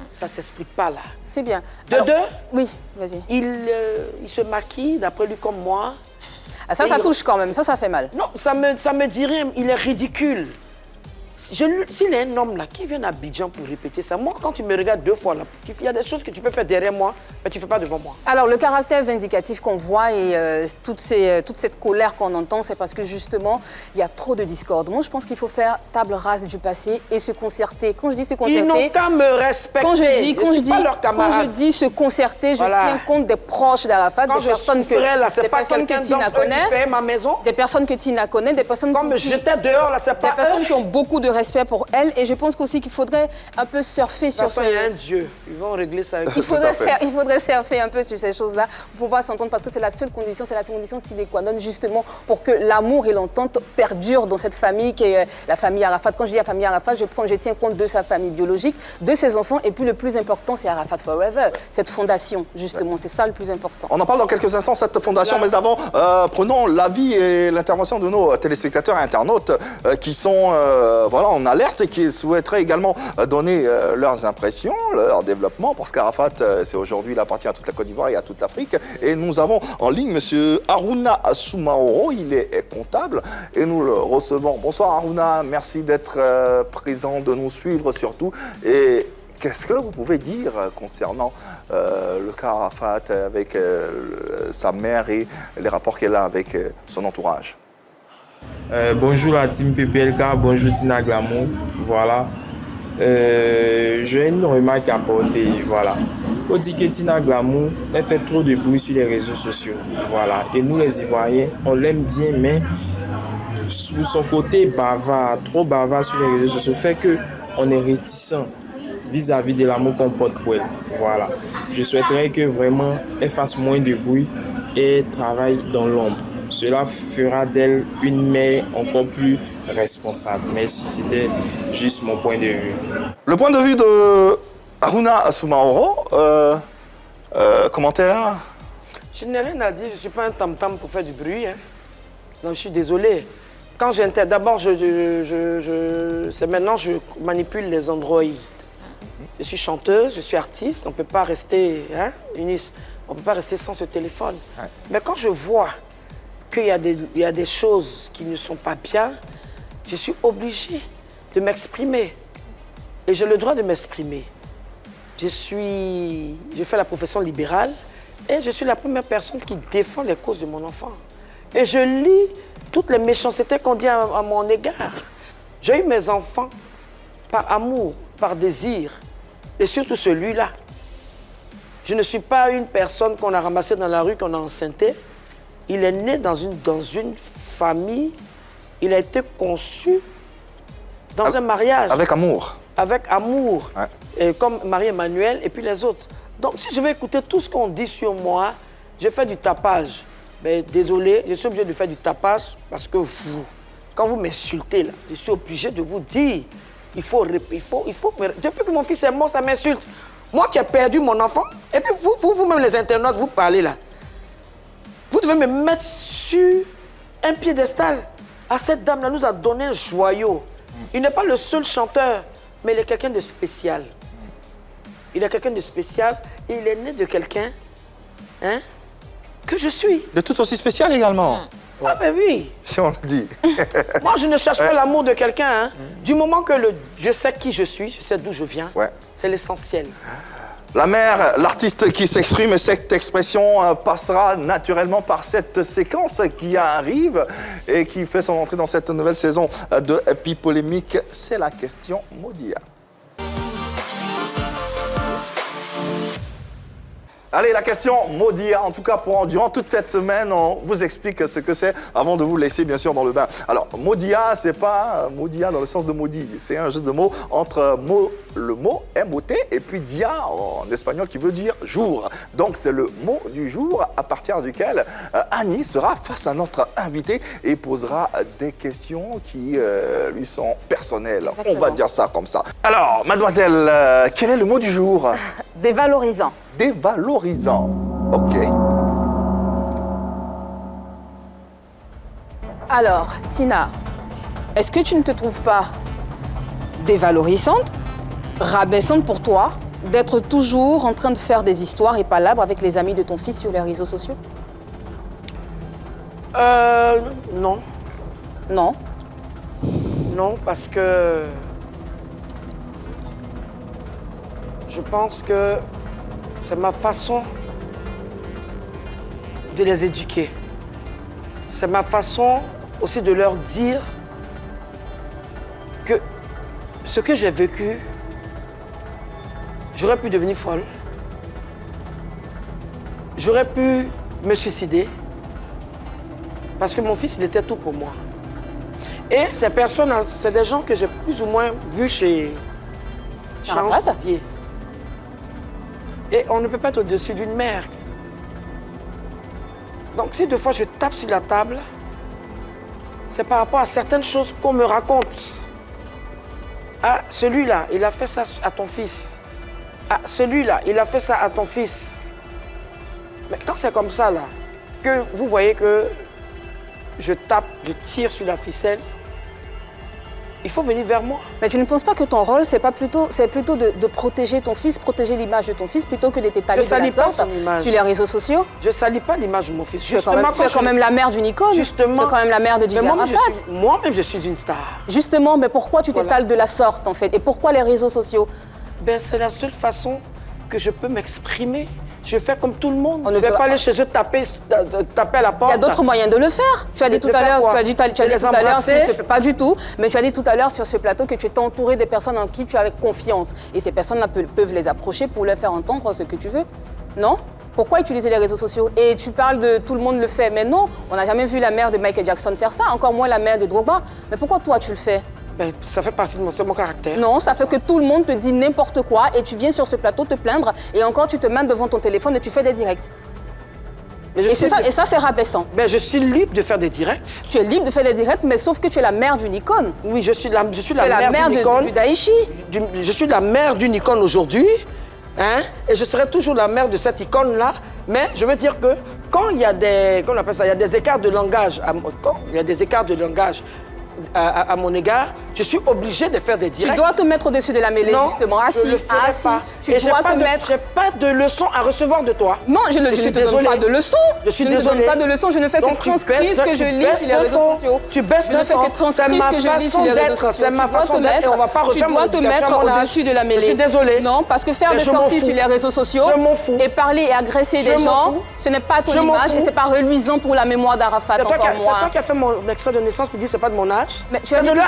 Ça ne s'explique pas là. C'est bien. Alors, oui, vas-y. Il se maquille, d'après lui, comme moi. Ah, ça touche quand même. Ça fait mal. Non, ça me dit rien. Il est ridicule. S'il est un homme là, qui vient à Abidjan pour répéter ça, moi, quand tu me regardes 2 fois là, il y a des choses que tu peux faire derrière moi, mais tu ne fais pas devant moi. Alors, le caractère vindicatif qu'on voit et toute cette colère qu'on entend, c'est parce que justement, il y a trop de discorde. Moi, je pense qu'il faut faire table rase du passé et se concerter. Quand je dis se concerter... Ils n'ont qu'à me respecter. Quand je dis se concerter, je tiens compte des proches d'Arafat, des personnes que Tina connaît, ma maison. Des personnes que Tina connaît, des personnes comme j'étais dehors là, c'est pas des personnes qui ont beaucoup de respect pour elle, et je pense aussi qu'il faudrait un peu surfer sur ça. Il y a un Dieu, ils vont régler ça. Il faudrait surfer un peu sur ces choses-là pour pouvoir s'entendre, parce que c'est la seule condition, c'est la condition sine qua non justement pour que l'amour et l'entente perdurent dans cette famille qui est la famille Arafat. Quand je dis la famille Arafat, je tiens compte de sa famille biologique, de ses enfants, et puis le plus important, c'est Arafat Forever, cette fondation justement, c'est ça le plus important. On en parle dans quelques instants, cette fondation, mais avant, prenons l'avis et l'intervention de nos téléspectateurs et internautes qui sont en alerte et qui souhaiteraient également donner leurs impressions, leur développement, parce qu'Arafat, c'est aujourd'hui, il appartient à toute la Côte d'Ivoire et à toute l'Afrique. Et nous avons en ligne M. Harouna Soumaoro, il est comptable et nous le recevons. Bonsoir Harouna, merci d'être présent, de nous suivre surtout. Et qu'est-ce que vous pouvez dire concernant le cas Arafat avec sa mère et les rapports qu'elle a avec son entourage? Bonjour à Team PPLK, bonjour Tina Glamour, voilà. J'ai une remarque à apporter, voilà. Il faut dire que Tina Glamour, elle fait trop de bruit sur les réseaux sociaux, voilà. Et nous les Ivoiriens, on l'aime bien, mais sous son côté bavard, trop bavard sur les réseaux sociaux, fait qu'on est réticent vis-à-vis de l'amour qu'on porte pour elle, voilà. Je souhaiterais que vraiment elle fasse moins de bruit et travaille dans l'ombre. Cela fera d'elle une mère encore plus responsable. Merci, c'était juste mon point de vue. Le point de vue de Harouna Soumaoro, commentaire? Je n'ai rien à dire, je ne suis pas un tam-tam pour faire du bruit. Hein. Donc je suis désolée. Quand j'interviens, d'abord, c'est maintenant je manipule les Android. Je suis chanteuse, je suis artiste, on ne peut pas rester, hein, Eunice, on ne peut pas rester sans ce téléphone. Ouais. Mais quand je vois qu'il y a des choses qui ne sont pas bien, je suis obligée de m'exprimer. Et j'ai le droit de m'exprimer. Je fais la profession libérale et je suis la première personne qui défend les causes de mon enfant. Et je lis toutes les méchancetés qu'on dit à mon égard. J'ai eu mes enfants par amour, par désir, et surtout celui-là. Je ne suis pas une personne qu'on a ramassée dans la rue, qu'on a enceintée. Il est né dans une famille, il a été conçu dans un mariage. Avec amour. Avec amour, ouais. Et comme Marie-Emmanuel et puis les autres. Donc si je vais écouter tout ce qu'on dit sur moi, je fais du tapage. Mais désolé, je suis obligé de faire du tapage parce que vous, quand vous m'insultez là, je suis obligé de vous dire il faut... Depuis que mon fils est mort, ça m'insulte. Moi qui ai perdu mon enfant, et puis vous-même les internautes, vous parlez là. Vous devez me mettre sur un piédestal. Ah, cette dame-là nous a donné un joyau. Il n'est pas le seul chanteur, mais il est quelqu'un de spécial. Il est quelqu'un de spécial et il est né de quelqu'un que je suis. De tout aussi spécial également. Ah ben oui. Si on le dit. Moi, je ne cherche pas l'amour de quelqu'un. Du moment que je sais qui je suis, je sais d'où je viens, c'est l'essentiel. La mère, l'artiste qui s'exprime, et cette expression passera naturellement par cette séquence qui arrive et qui fait son entrée dans cette nouvelle saison de Happy Polémique. C'est la question Modia. Allez, la question Modia, en tout cas, durant toute cette semaine, on vous explique ce que c'est avant de vous laisser, bien sûr, dans le bain. Alors, Modia, c'est pas Modia dans le sens de maudit. C'est un jeu de mots entre le mot M-O-T et puis dia en espagnol qui veut dire jour. Donc, c'est le mot du jour à partir duquel Annie sera face à notre invité et posera des questions qui lui sont personnelles. Exactement. On va dire ça comme ça. Alors, mademoiselle, quel est le mot du jour? Dévalorisant. Dévalorisant. OK. Alors, Tina, est-ce que tu ne te trouves pas dévalorisante, rabaissante pour toi, d'être toujours en train de faire des histoires et palabres avec les amis de ton fils sur les réseaux sociaux? Non. Non? Non, parce que je pense que c'est ma façon de les éduquer. C'est ma façon aussi de leur dire que ce que j'ai vécu, j'aurais pu devenir folle. J'aurais pu me suicider. Parce que mon fils, il était tout pour moi. Et ces personnes, c'est des gens que j'ai plus ou moins vus chez Ange Didier. Et on ne peut pas être au-dessus d'une mère. Donc si deux fois je tape sur la table, c'est par rapport à certaines choses qu'on me raconte. Ah, celui-là, il a fait ça à ton fils. Ah, celui-là, il a fait ça à ton fils. Mais quand c'est comme ça, là, que vous voyez que je tape, je tire sur la ficelle, il faut venir vers moi. Mais tu ne penses pas que ton rôle, c'est plutôt de protéger ton fils, protéger l'image de ton fils, plutôt que de t'étaler de la sorte sur les réseaux sociaux? Je ne salis pas l'image de mon fils. Tu es quand même la mère d'une icône. Justement. Tu es quand même la mère de Didier Arafat. Moi-même, je suis une star. Justement, mais pourquoi tu t'étales de la sorte, en fait? Et pourquoi les réseaux sociaux? Ben, c'est la seule façon que je peux m'exprimer. Je fais comme tout le monde. On ne vais pas aller chez eux taper à la porte. Il y a d'autres moyens de le faire. Tu as dit tout à l'heure, pas du tout, mais tu as dit tout à l'heure sur ce plateau que tu étais entouré des personnes en qui tu avais confiance. Et ces personnes-là peuvent les approcher pour leur faire entendre ce que tu veux. Non? Pourquoi utiliser les réseaux sociaux? Et tu parles de tout le monde le fait. Mais non, on n'a jamais vu la mère de Michael Jackson faire ça, encore moins la mère de Drogba. Mais pourquoi toi tu le fais? Ben, ça fait partie de mon caractère. Non, ça fait que tout le monde te dit n'importe quoi et tu viens sur ce plateau te plaindre et encore tu te mets devant ton téléphone et tu fais des directs. Et ça, c'est rabaissant. Ben, je suis libre de faire des directs. Tu es libre de faire des directs, mais sauf que tu es la mère d'une icône. Oui, je suis la mère d'une icône. Du Daichi. Je suis la mère d'une icône aujourd'hui, hein, et je serai toujours la mère de cette icône-là. Mais je veux dire que quand il y a des, comment on appelle ça, il y a des écarts de langage, à mon égard, je suis obligée de faire des directs. Tu dois te mettre au-dessus de la mêlée, justement. Je ne le ferai pas. Tu dois te mettre... Je n'ai pas de leçons à recevoir de toi. Non, je ne te donne pas de leçons. Je suis désolée. Je ne te donne pas de leçons. Je ne fais que transcrire ce que je lis sur les réseaux sociaux. Tu baisses le ton. Je ne fais que transcrire ce que je lis sur les réseaux sociaux. C'est ma façon d'être et on ne va pas refaire mon éducation. Tu dois te mettre au-dessus de la mêlée. Je suis désolée. Non, parce que faire des sorties sur les réseaux sociaux et parler et agresser des gens, ce n'est pas ton image et ce n'est pas reluisant pour la mémoire d'Arafat. C'est toi qui as fait mon extrait de naissance pour dire que ce n'est pas de mon âge. Tu as dit tout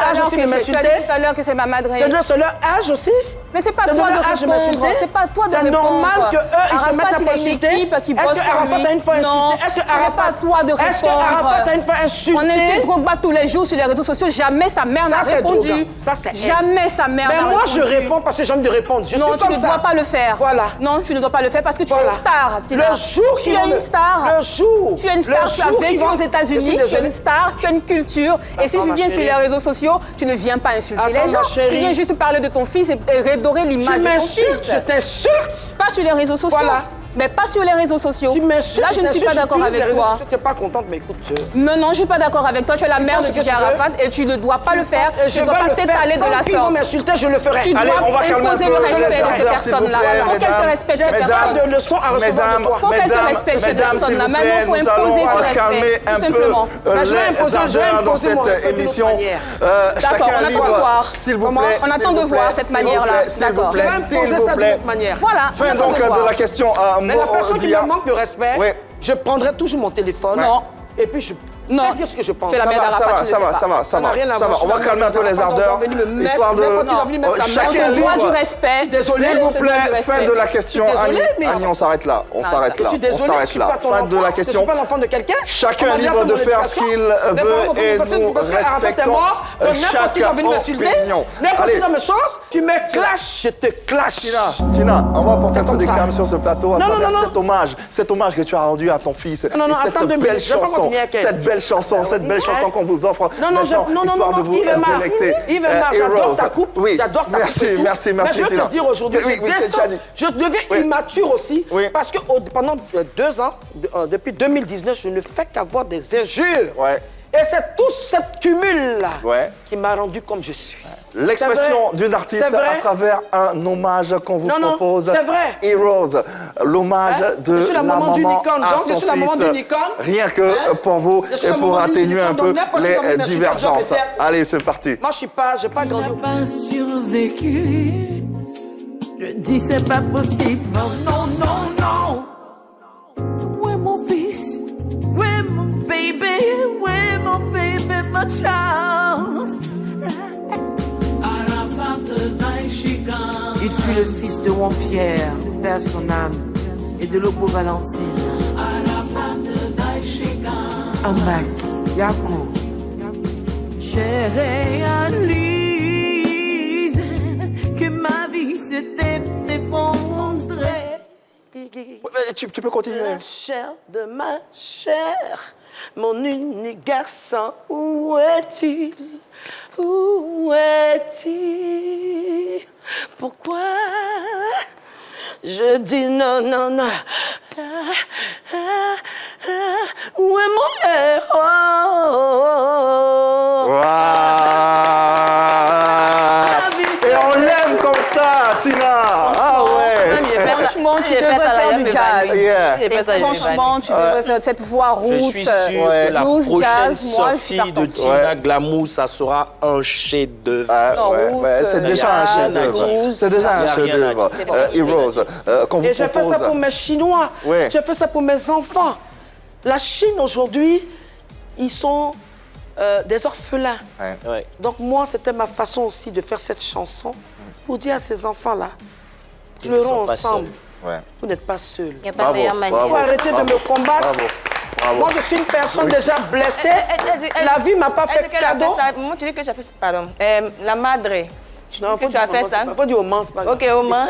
à l'heure que c'est ma madrine. C'est leur âge aussi. Mais c'est pas toi de répondre. C'est pas toi de répondre. C'est normal qu'eux, ils se mettent à m'insulter. Est-ce que Arafat a une fois insulté? Est-ce que Arafat, toi de répondre? Est-ce que Arafat a une fois insulté? On insulte Drogba tous les jours sur les réseaux sociaux. Jamais sa mère n'a répondu. Jamais sa mère n'a répondu. Mais moi, je réponds parce que j'aime de répondre. Non, tu ne dois pas le faire. Voilà. Non, tu ne dois pas le faire parce que tu es une star. Le jour tu es une star. Le jour. Tu es une star. Tu as vécu aux États-Unis. Tu es une star. Tu as une culture. Et si tu viens sur les réseaux sociaux, tu ne viens pas insulter les gens. Tu viens juste parler de ton fils et redorer l'image de ton fils. Tu m'insultes, je t'insulte. Pas sur les réseaux sociaux. Voilà. Mais pas sur les réseaux sociaux. Tu m'insultes. Là, je ne suis pas d'accord avec toi. Tu n'es pas contente, mais écoute. Non, je ne suis pas d'accord avec toi. Tu es la mère de Didier Arafat et tu ne dois pas le faire. Tu ne dois pas t'étaler de la sorte. Si vous m'insultez, je le ferai. Tu dois imposer le respect de ces personnes-là. Il faut qu'elle te respecte, ces personnes. Pas de leçons à recevoir de toi. Il faut qu'elle te respecte, ces personnes-là. Maintenant, il faut imposer ce respect, tout simplement. Je vais imposer cette émission. D'accord, on attend de voir. S'il vous plaît. On attend de voir cette manière-là. D'accord. S'il vous plaît. Voilà. Fin donc de la question à manque de respect, je prendrai toujours mon téléphone. Non. Et puis je vais dire ce que je pense. Tu es la mère d'Arafat, ça va. On va calmer un peu les ardeurs. Histoire de... Chacun libre du respect. S'il vous plaît, fin de la question. Annie, on s'arrête là. On s'arrête là. Fin de la question. Je suis pas l'enfant de quelqu'un. Chacun libre de faire ce qu'il veut et nous respectons chaque opinion. N'importe quelle chose, tu me clashes, je te clash. Tina, on va porter un peu des calmes sur ce plateau à travers cet hommage que tu as rendu à ton fils. Cette belle chanson qu'on vous offre. Histoire de vous délecter. J'adore ta coupe. Oui, j'adore ta coupe. Merci, Mais je veux te dire aujourd'hui, je deviens immature aussi parce que pendant 2 ans, depuis 2019, je ne fais qu'avoir des injures. Et c'est tout ce cumul-là qui m'a rendu comme je suis. L'expression d'une artiste à travers un hommage qu'on vous propose. C'est vrai. Heroes, l'hommage de la maman à son fils. Rien que pour vous et pour atténuer un peu les divergences. Allez, c'est parti. Moi, j'ai pas grandi. Tu n'as pas survécu. Je dis c'est pas possible. Non. Où est mon fils? Où est mon baby? Où est mon baby, my child? Il fut le fils de Wampierre, père son âme, et de Lobo Valentine. Amak, Yako. J'ai réalisé que ma vie s'était effondrée. Tu peux continuer. La chair de ma chair, mon unique garçon, où est-il? Où est-il? Pourquoi je dis non? Où est mon héros? Et on l'aime comme ça, Tina. Ah ouais. Franchement, tu devrais faire du jazz. Franchement, tu devrais faire cette voix rouge. Je suis sûr que la prochaine sortie de Tina Glamour, ça sera un chef-d'œuvre. C'est déjà un chef-d'œuvre. C'est déjà un chef-d'œuvre. Heroes, qu'on vous propose. Et je fais ça pour mes Chinois. Je fais ça pour mes enfants. La Chine, aujourd'hui, ils sont des orphelins. Donc moi, c'était ma façon aussi de faire cette chanson pour dire à ces enfants-là, pleurons ensemble. Vous n'êtes pas seuls. Il n'y a pas de meilleure manière. Il faut arrêter de me combattre. Moi, je suis une personne déjà blessée. La vie ne m'a pas fait cadeau. Moi, tu dis que tu as fait ça. Pardon. La madre. Non, tu as fait ça. Il faut dire au Mans, c'est pas grave. Ok, au Mans.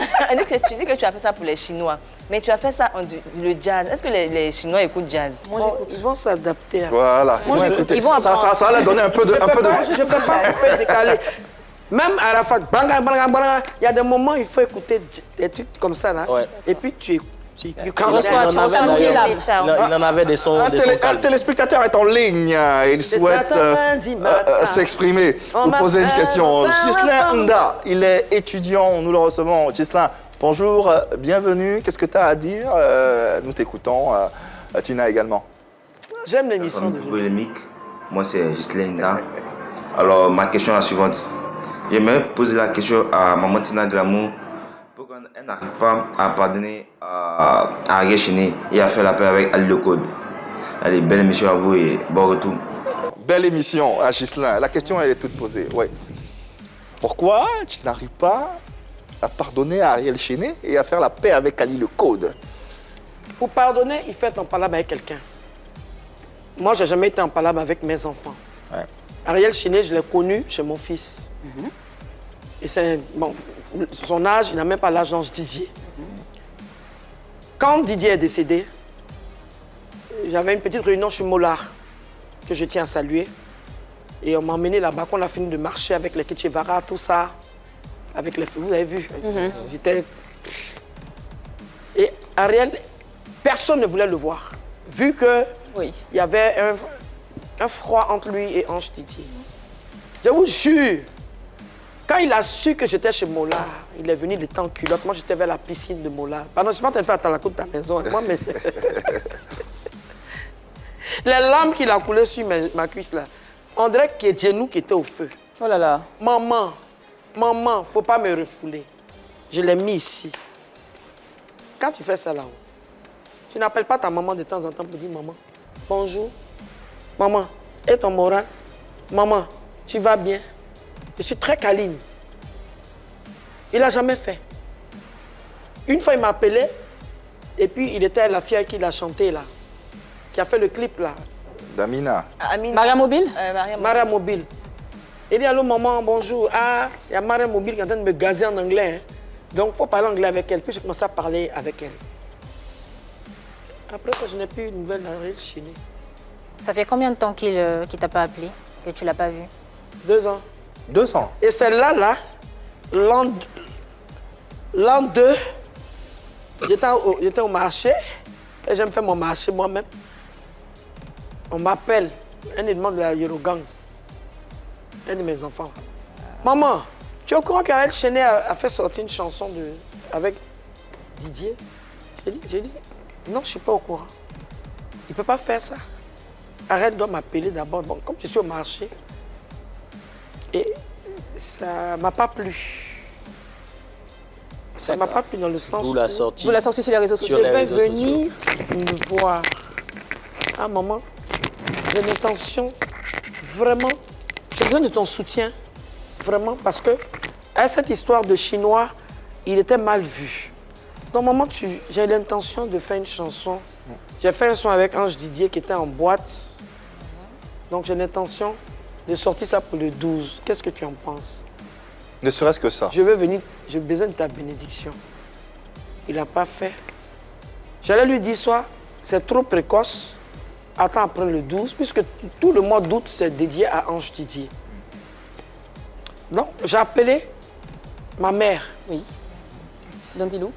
Tu dis que tu as fait ça pour les Chinois. Mais tu as fait ça le jazz. Est-ce que les Chinois écoutent jazz? Moi, j'écoute. Ils vont s'adapter à ça. Voilà. Moi, j'écoute. Ils vont apprendre. Ça va leur donner un peu de... Je ne fais pas un peu décalé. Même Arafat, il y a des moments où il faut écouter des trucs comme ça, là. Et puis tu écoutes. Il en avait des sons Un téléspectateur est en ligne. Il souhaite s'exprimer ou poser une question. Ghislain Nda, il est étudiant. Nous le recevons. Ghislain, bonjour, bienvenue. Qu'est-ce que tu as à dire? Nous t'écoutons. Tina également. J'aime l'émission de Polémique. Moi, c'est Ghislain Nda. Alors, ma question est la suivante. J'aimerais poser la question à maman Tina Glamour. Pourquoi elle n'arrive pas à pardonner à Ariel Chéné et à faire la paix avec Ali Le Code? Allez, belle émission à vous et bon retour. Belle émission à Ghislain. La question, elle est toute posée. Ouais. Pourquoi tu n'arrives pas à pardonner à Ariel Chéné et à faire la paix avec Ali Le Code? Pour pardonner, il faut être en palabre avec quelqu'un. Moi, je n'ai jamais été en palabre avec mes enfants. Ariel Chéné, je l'ai connu chez mon fils. Et c'est... Bon, son âge, il n'a même pas l'âge d'Ange Didier. Quand Didier est décédé, j'avais une petite réunion chez Mollard, que je tiens à saluer. Et on m'a emmené là-bas, quand on a fini de marcher avec les Che Guevara, tout ça. Avec les... Vous avez vu, j'étais... Et Ariel, personne ne voulait le voir. Vu qu'il y avait un froid entre lui et Ange Didier. Je vous jure, quand il a su que j'étais chez Mola, il est venu, il était en culotte. Moi, j'étais vers la piscine de Mola. Pardon, je ne suis pas en train de faire à la côte de ta maison. Moi, mais... Les larmes qu'il a coulées sur ma cuisse, là, on dirait que c'est Djenou qui était au feu. Oh là là. Maman, maman, faut pas me refouler. Je l'ai mis ici. Quand tu fais ça là-haut, tu n'appelles pas ta maman de temps en temps pour dire maman, bonjour, maman, et ton moral, maman, tu vas bien. Je suis très câline. Il n'a jamais fait. Une fois, il m'a appelé, et puis il était la fille qui l'a chanté là, qui a fait le clip là. Damina. Maria Mobile Maria Mobile. Il dit allô maman, bonjour. Ah, il y a Maria Mobile qui est en train de me gazer en anglais. Hein. Donc, il faut parler anglais avec elle. Puis, je commence à parler avec elle. Après, je n'ai plus une nouvelle d'Ariel Chéné. Ça fait combien de temps qu'il t'a pas appelé, que tu l'as pas vu? 2 ans. 2 ans. Et celle-là, l'an 2, j'étais au marché. Et j'aime faire mon marché moi-même. On m'appelle, un élément de la Eurogang. Un de mes enfants. Maman, tu es au courant qu'Ariel Chéné a fait sortir une chanson avec Didier? J'ai dit, non, je ne suis pas au courant. Il ne peut pas faire ça. Ariel doit m'appeler d'abord. Bon, comme je suis au marché, et ça ne m'a pas plu. Ça ne m'a pas plu dans le sens où... Vous la sortie sur les réseaux sociaux. Je vais venir me voir. Ah, maman, j'ai l'intention, vraiment, j'ai besoin de ton soutien. Vraiment, parce que cette histoire de Chinois, il était mal vu. Donc, maman, j'ai l'intention de faire une chanson. J'ai fait un son avec Ange Didier qui était en boîte. Donc, j'ai l'intention de sortir ça pour le 12. Qu'est-ce que tu en penses? Ne serait-ce que ça. Je veux venir, j'ai besoin de ta bénédiction. Il n'a pas fait. J'allais lui dire soit c'est trop précoce, attends après le 12, puisque tout le mois d'août, c'est dédié à Ange Didier. Donc, j'ai appelé ma mère. Oui. Dandilou.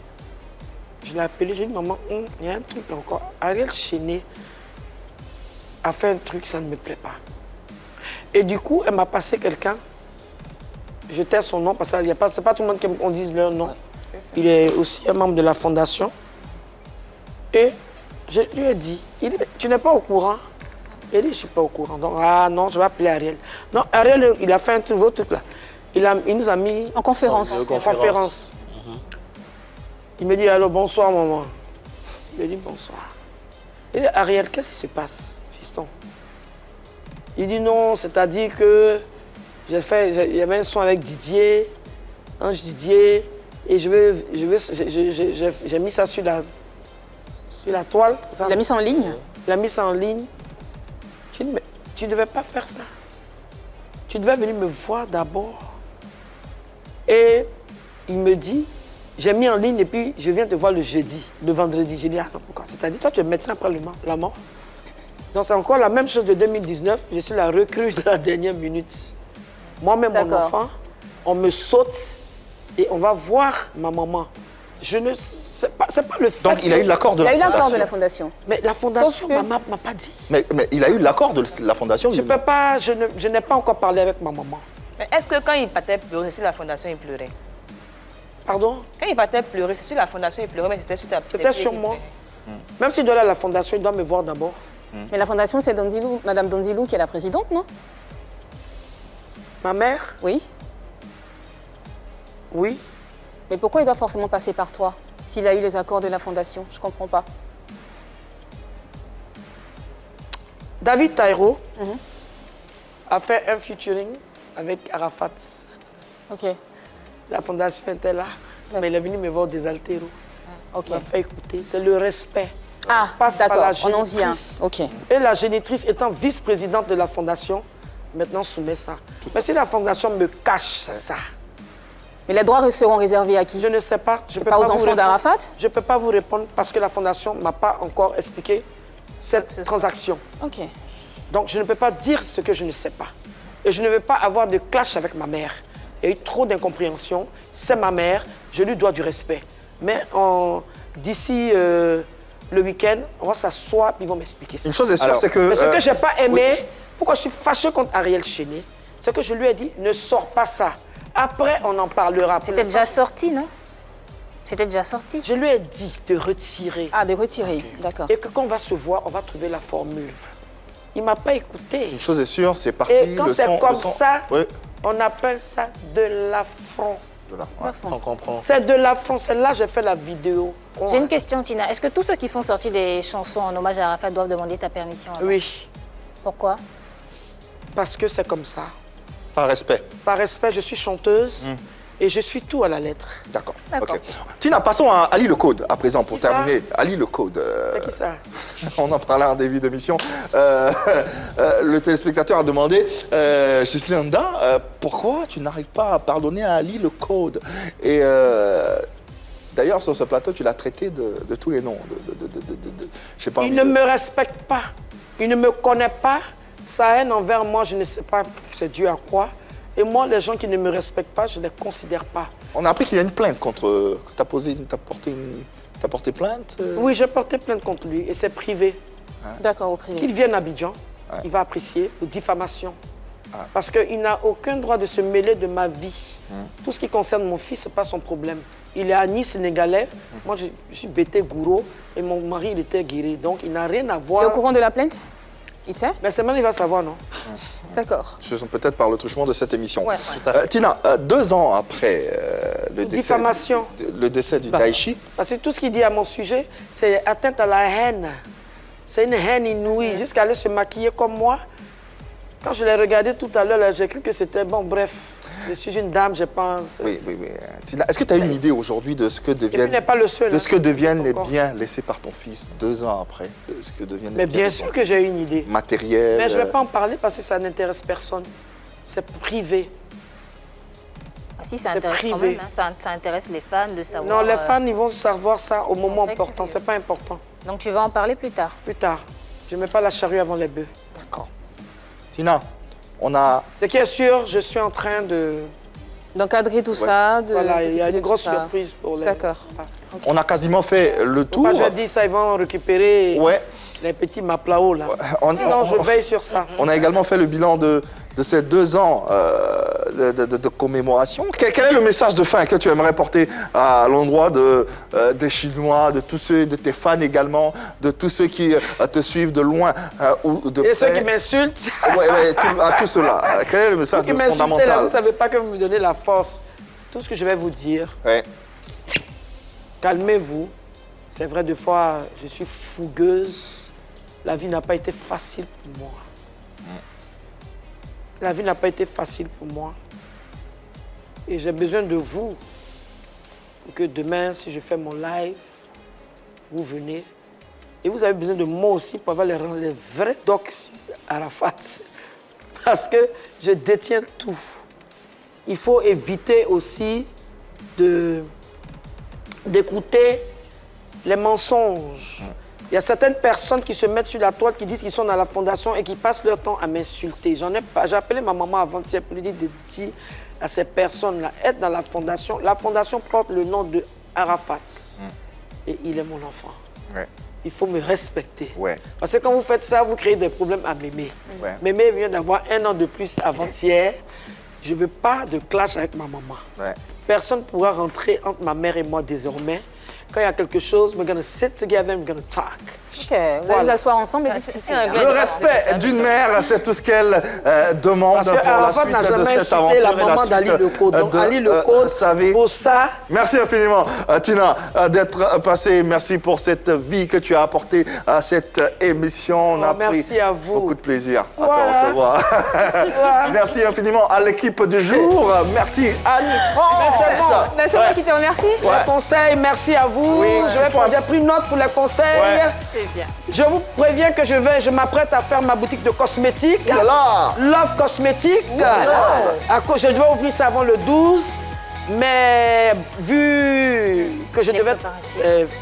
Je l'ai appelée, j'ai dit, maman, il y a un truc encore. Ariel Chéné a fait un truc, ça ne me plaît pas. Et du coup, elle m'a passé quelqu'un. Je tais son nom parce que c'est pas tout le monde qui dise leur nom. Ouais, il est aussi un membre de la fondation. Et je lui ai dit, tu n'es pas au courant? Il dit, je ne suis pas au courant. Donc, ah non, je vais appeler Ariel. Non, Ariel, il a fait un truc, votre truc là. Il nous a mis... En conférence. En conférence. Il me dit, allô, bonsoir, maman. Je lui ai dit, bonsoir. Il dit, Ariel, qu'est-ce qui se passe, fiston? Il dit, non, c'est-à-dire que il y avait un son avec Didier, Ange Didier, et j'ai mis ça sur la toile. Il a mis ça en ligne? Il a mis ça en ligne. Je lui ai dit, mais tu ne devais pas faire ça. Tu devais venir me voir d'abord. Et il me dit, j'ai mis en ligne et puis je viens te voir le vendredi. J'ai dit, ah non, pourquoi? C'est-à-dire, toi, tu es médecin après la mort. Donc, c'est encore la même chose de 2019. Je suis la recrue de la dernière minute. Moi-même, mon enfant, on me saute et on va voir ma maman. C'est pas le fait. Donc, il a eu l'accord de la fondation. Il a eu l'accord de la fondation. Mais la fondation, maman m'a pas dit. Mais il a eu l'accord de la fondation. Je peux pas, je n'ai pas encore parlé avec ma maman. Mais est-ce que quand il partait pleurer, c'est sur la fondation il pleurait? Pardon? Quand il partait pleurer, c'est sur la fondation il pleurait, mais c'était sur ta petite. C'était sur moi. Même s'il doit aller à la fondation, il doit me voir d'abord. Mais la fondation, c'est Madame Dandilou qui est la présidente, non? Ma mère? Oui. Oui. Mais pourquoi il doit forcément passer par toi, s'il a eu les accords de la fondation? Je ne comprends pas. David Taïro a fait un featuring avec Arafat. Ok. La fondation était là, mais il est venu me voir des altéros. Ok. Il m'a fait écouter. C'est le respect. Ah, d'accord, on en vient. Ok. Et la génitrice étant vice-présidente de la fondation, maintenant soumet ça. Mais si la fondation me cache ça... Mais les droits seront réservés à qui? Je ne sais pas. Je peux pas aux enfants d'Arafat? Je ne peux pas vous répondre parce que la fondation ne m'a pas encore expliqué cette transaction. Ok. Donc je ne peux pas dire ce que je ne sais pas. Et je ne veux pas avoir de clash avec ma mère. Il y a eu trop d'incompréhension. C'est ma mère, je lui dois du respect. Mais d'ici le week-end, on va s'asseoir et ils vont m'expliquer ça. Une chose est sûre, c'est que... Ce que je n'ai pas aimé, pourquoi je suis fâché contre Ariel Chéné, c'est que je lui ai dit, ne sors pas ça. Après, on en parlera. C'était déjà sorti, non? C'était déjà sorti. Je lui ai dit de retirer. Ah, de retirer, d'accord. Et que quand on va se voir, on va trouver la formule. Il ne m'a pas écouté. Une chose est sûre, c'est parti. Et quand c'est comme ça, oui. on appelle ça de l'affront. On comprend. C'est de l'affront. C'est là que j'ai fait la vidéo. J'ai une question, Tina. Est-ce que tous ceux qui font sortir des chansons en hommage à Arafat doivent demander ta permission? Oui. Pourquoi? Parce que c'est comme ça. Par respect. Par respect, je suis chanteuse et je suis tout à la lettre. D'accord. Okay. Tina, passons à Ali Le Code à présent pour terminer. Ali Le Code. C'est qui ça? On en parlait en début d'émission. Le téléspectateur a demandé, Jocelyne Nda, pourquoi tu n'arrives pas à pardonner à Ali Le Code? Et d'ailleurs, sur ce plateau, tu l'as traité de tous les noms. Je sais pas. Il ne me respecte pas. Il ne me connaît pas. Sa haine envers moi, je ne sais pas c'est dû à quoi. Et moi, les gens qui ne me respectent pas, je ne les considère pas. On a appris qu'il y a une plainte contre... Tu as porté plainte Oui, j'ai porté plainte contre lui et c'est privé. D'accord, au privé. Qu'il vienne à Abidjan, il va apprécier pour diffamation. Parce qu'il n'a aucun droit de se mêler de ma vie. Tout ce qui concerne mon fils, ce n'est pas son problème. Il est Anis, sénégalais. Moi, je suis Bété Gouro et mon mari, il était guéri. Donc, il n'a rien à voir. Il est au courant de la plainte? Il sait? Mais c'est maintenant, il va savoir, non? D'accord. Ce sont peut-être par le truchement de cette émission. Ouais. Tina, 2 ans après le décès du Daichi... Parce que tout ce qu'il dit à mon sujet, c'est atteinte à la haine. C'est une haine inouïe. Jusqu'à aller se maquiller comme moi. Quand je l'ai regardé tout à l'heure, j'ai cru que c'était bon. Bref, je suis une dame, je pense. Oui. Tina, est-ce que tu as une idée aujourd'hui de ce que deviennent... n'est pas le seul. De ce que deviennent les biens laissés par ton fils 2 ans après? De ce que deviennent les Mais biens bien sûr que j'ai une idée. Matériel. Mais je ne vais pas en parler parce que ça n'intéresse personne. C'est privé. Ah, si, ça intéresse quand même. Hein. Ça intéresse les fans de savoir... Non, les fans, ils vont savoir ça au moment important. Ce n'est pas important. Donc tu vas en parler plus tard? Plus tard. Je ne mets pas la charrue avant les bœufs. D'accord. Tina, on a... Ce qui est sûr, je suis en train d'encadrer tout ça. Voilà, il y a une grosse surprise pour les... D'accord. Okay. On a quasiment fait le tour. J'ai dit ça, ils vont récupérer les petits maplao là. Sinon, je veille sur ça. On a également fait le bilan de ces 2 ans de commémoration. Quel est le message de fin que tu aimerais porter à l'endroit des Chinois, de tous ceux, de tes fans également, de tous ceux qui te suivent de loin ou de près? Et ceux qui m'insultent. À tout cela. Quel est le message fondamental? Là, vous ne savez pas que vous me donnez la force. Tout ce que je vais vous dire, calmez-vous. C'est vrai, des fois, je suis fougueuse. La vie n'a pas été facile pour moi. La vie n'a pas été facile pour moi. Et j'ai besoin de vous pour que demain, si je fais mon live, vous venez. Et vous avez besoin de moi aussi pour avoir les vrais docs Arafat. Parce que je détiens tout. Il faut éviter aussi d'écouter les mensonges. Il y a certaines personnes qui se mettent sur la toile, qui disent qu'ils sont dans la fondation et qui passent leur temps à m'insulter. J'ai appelé ma maman avant-hier pour lui dire de dire à ces personnes-là, être dans la fondation. La fondation porte le nom de Arafat. Et il est mon enfant. Il faut me respecter. Parce que quand vous faites ça, vous créez des problèmes à Mémé. Mémé vient d'avoir 1 an de plus avant-hier. Je ne veux pas de clash avec ma maman. Personne ne pourra rentrer entre ma mère et moi désormais. Quand il y a quelque chose, we're going to sit together and we're going to talk. OK, vous allez vous asseoir ensemble et discuter. Le respect d'une mère, c'est tout ce qu'elle demande pour la suite de cette aventure. La maman d'Ali Le Code. Donc Ali Le Code, pour ça... Merci infiniment, Tina, d'être passée. Merci pour cette vie que tu as apportée à cette émission. On a pris beaucoup de plaisir à te recevoir. Merci infiniment à l'équipe du jour. Merci Annie. C'est moi qui te remercie. Les conseils, merci à vous. J'ai pris note pour les conseils. Bien. Je vous préviens que je m'apprête à faire ma boutique de cosmétiques. Love Cosmétiques. Je dois ouvrir ça avant le 12. Mais vu que je devais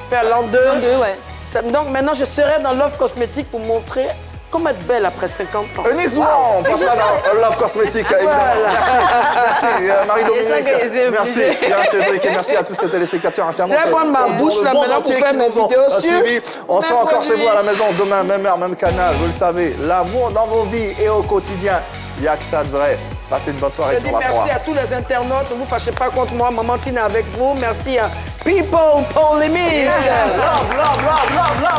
faire l'an 2, donc maintenant je serai dans Love Cosmétiques pour montrer Comment être belle après 50 ans? Nice, on passe là dans Love Cosmétique. Merci Marie-Dominique. Merci Cédric et merci à tous ces téléspectateurs internautes. Je vais prendre ma bouche là maintenant pour faire mes vidéos sur. On sera encore chez vous à la maison demain, même heure, même canal. Vous le savez, l'amour dans vos vies et au quotidien, il n'y a que ça de vrai. Passez une bonne soirée sur la 3. Merci à tous les internautes. Ne vous fâchez pas contre moi. Maman Tina avec vous. Merci à People Polémique. Love, love, love, love, love.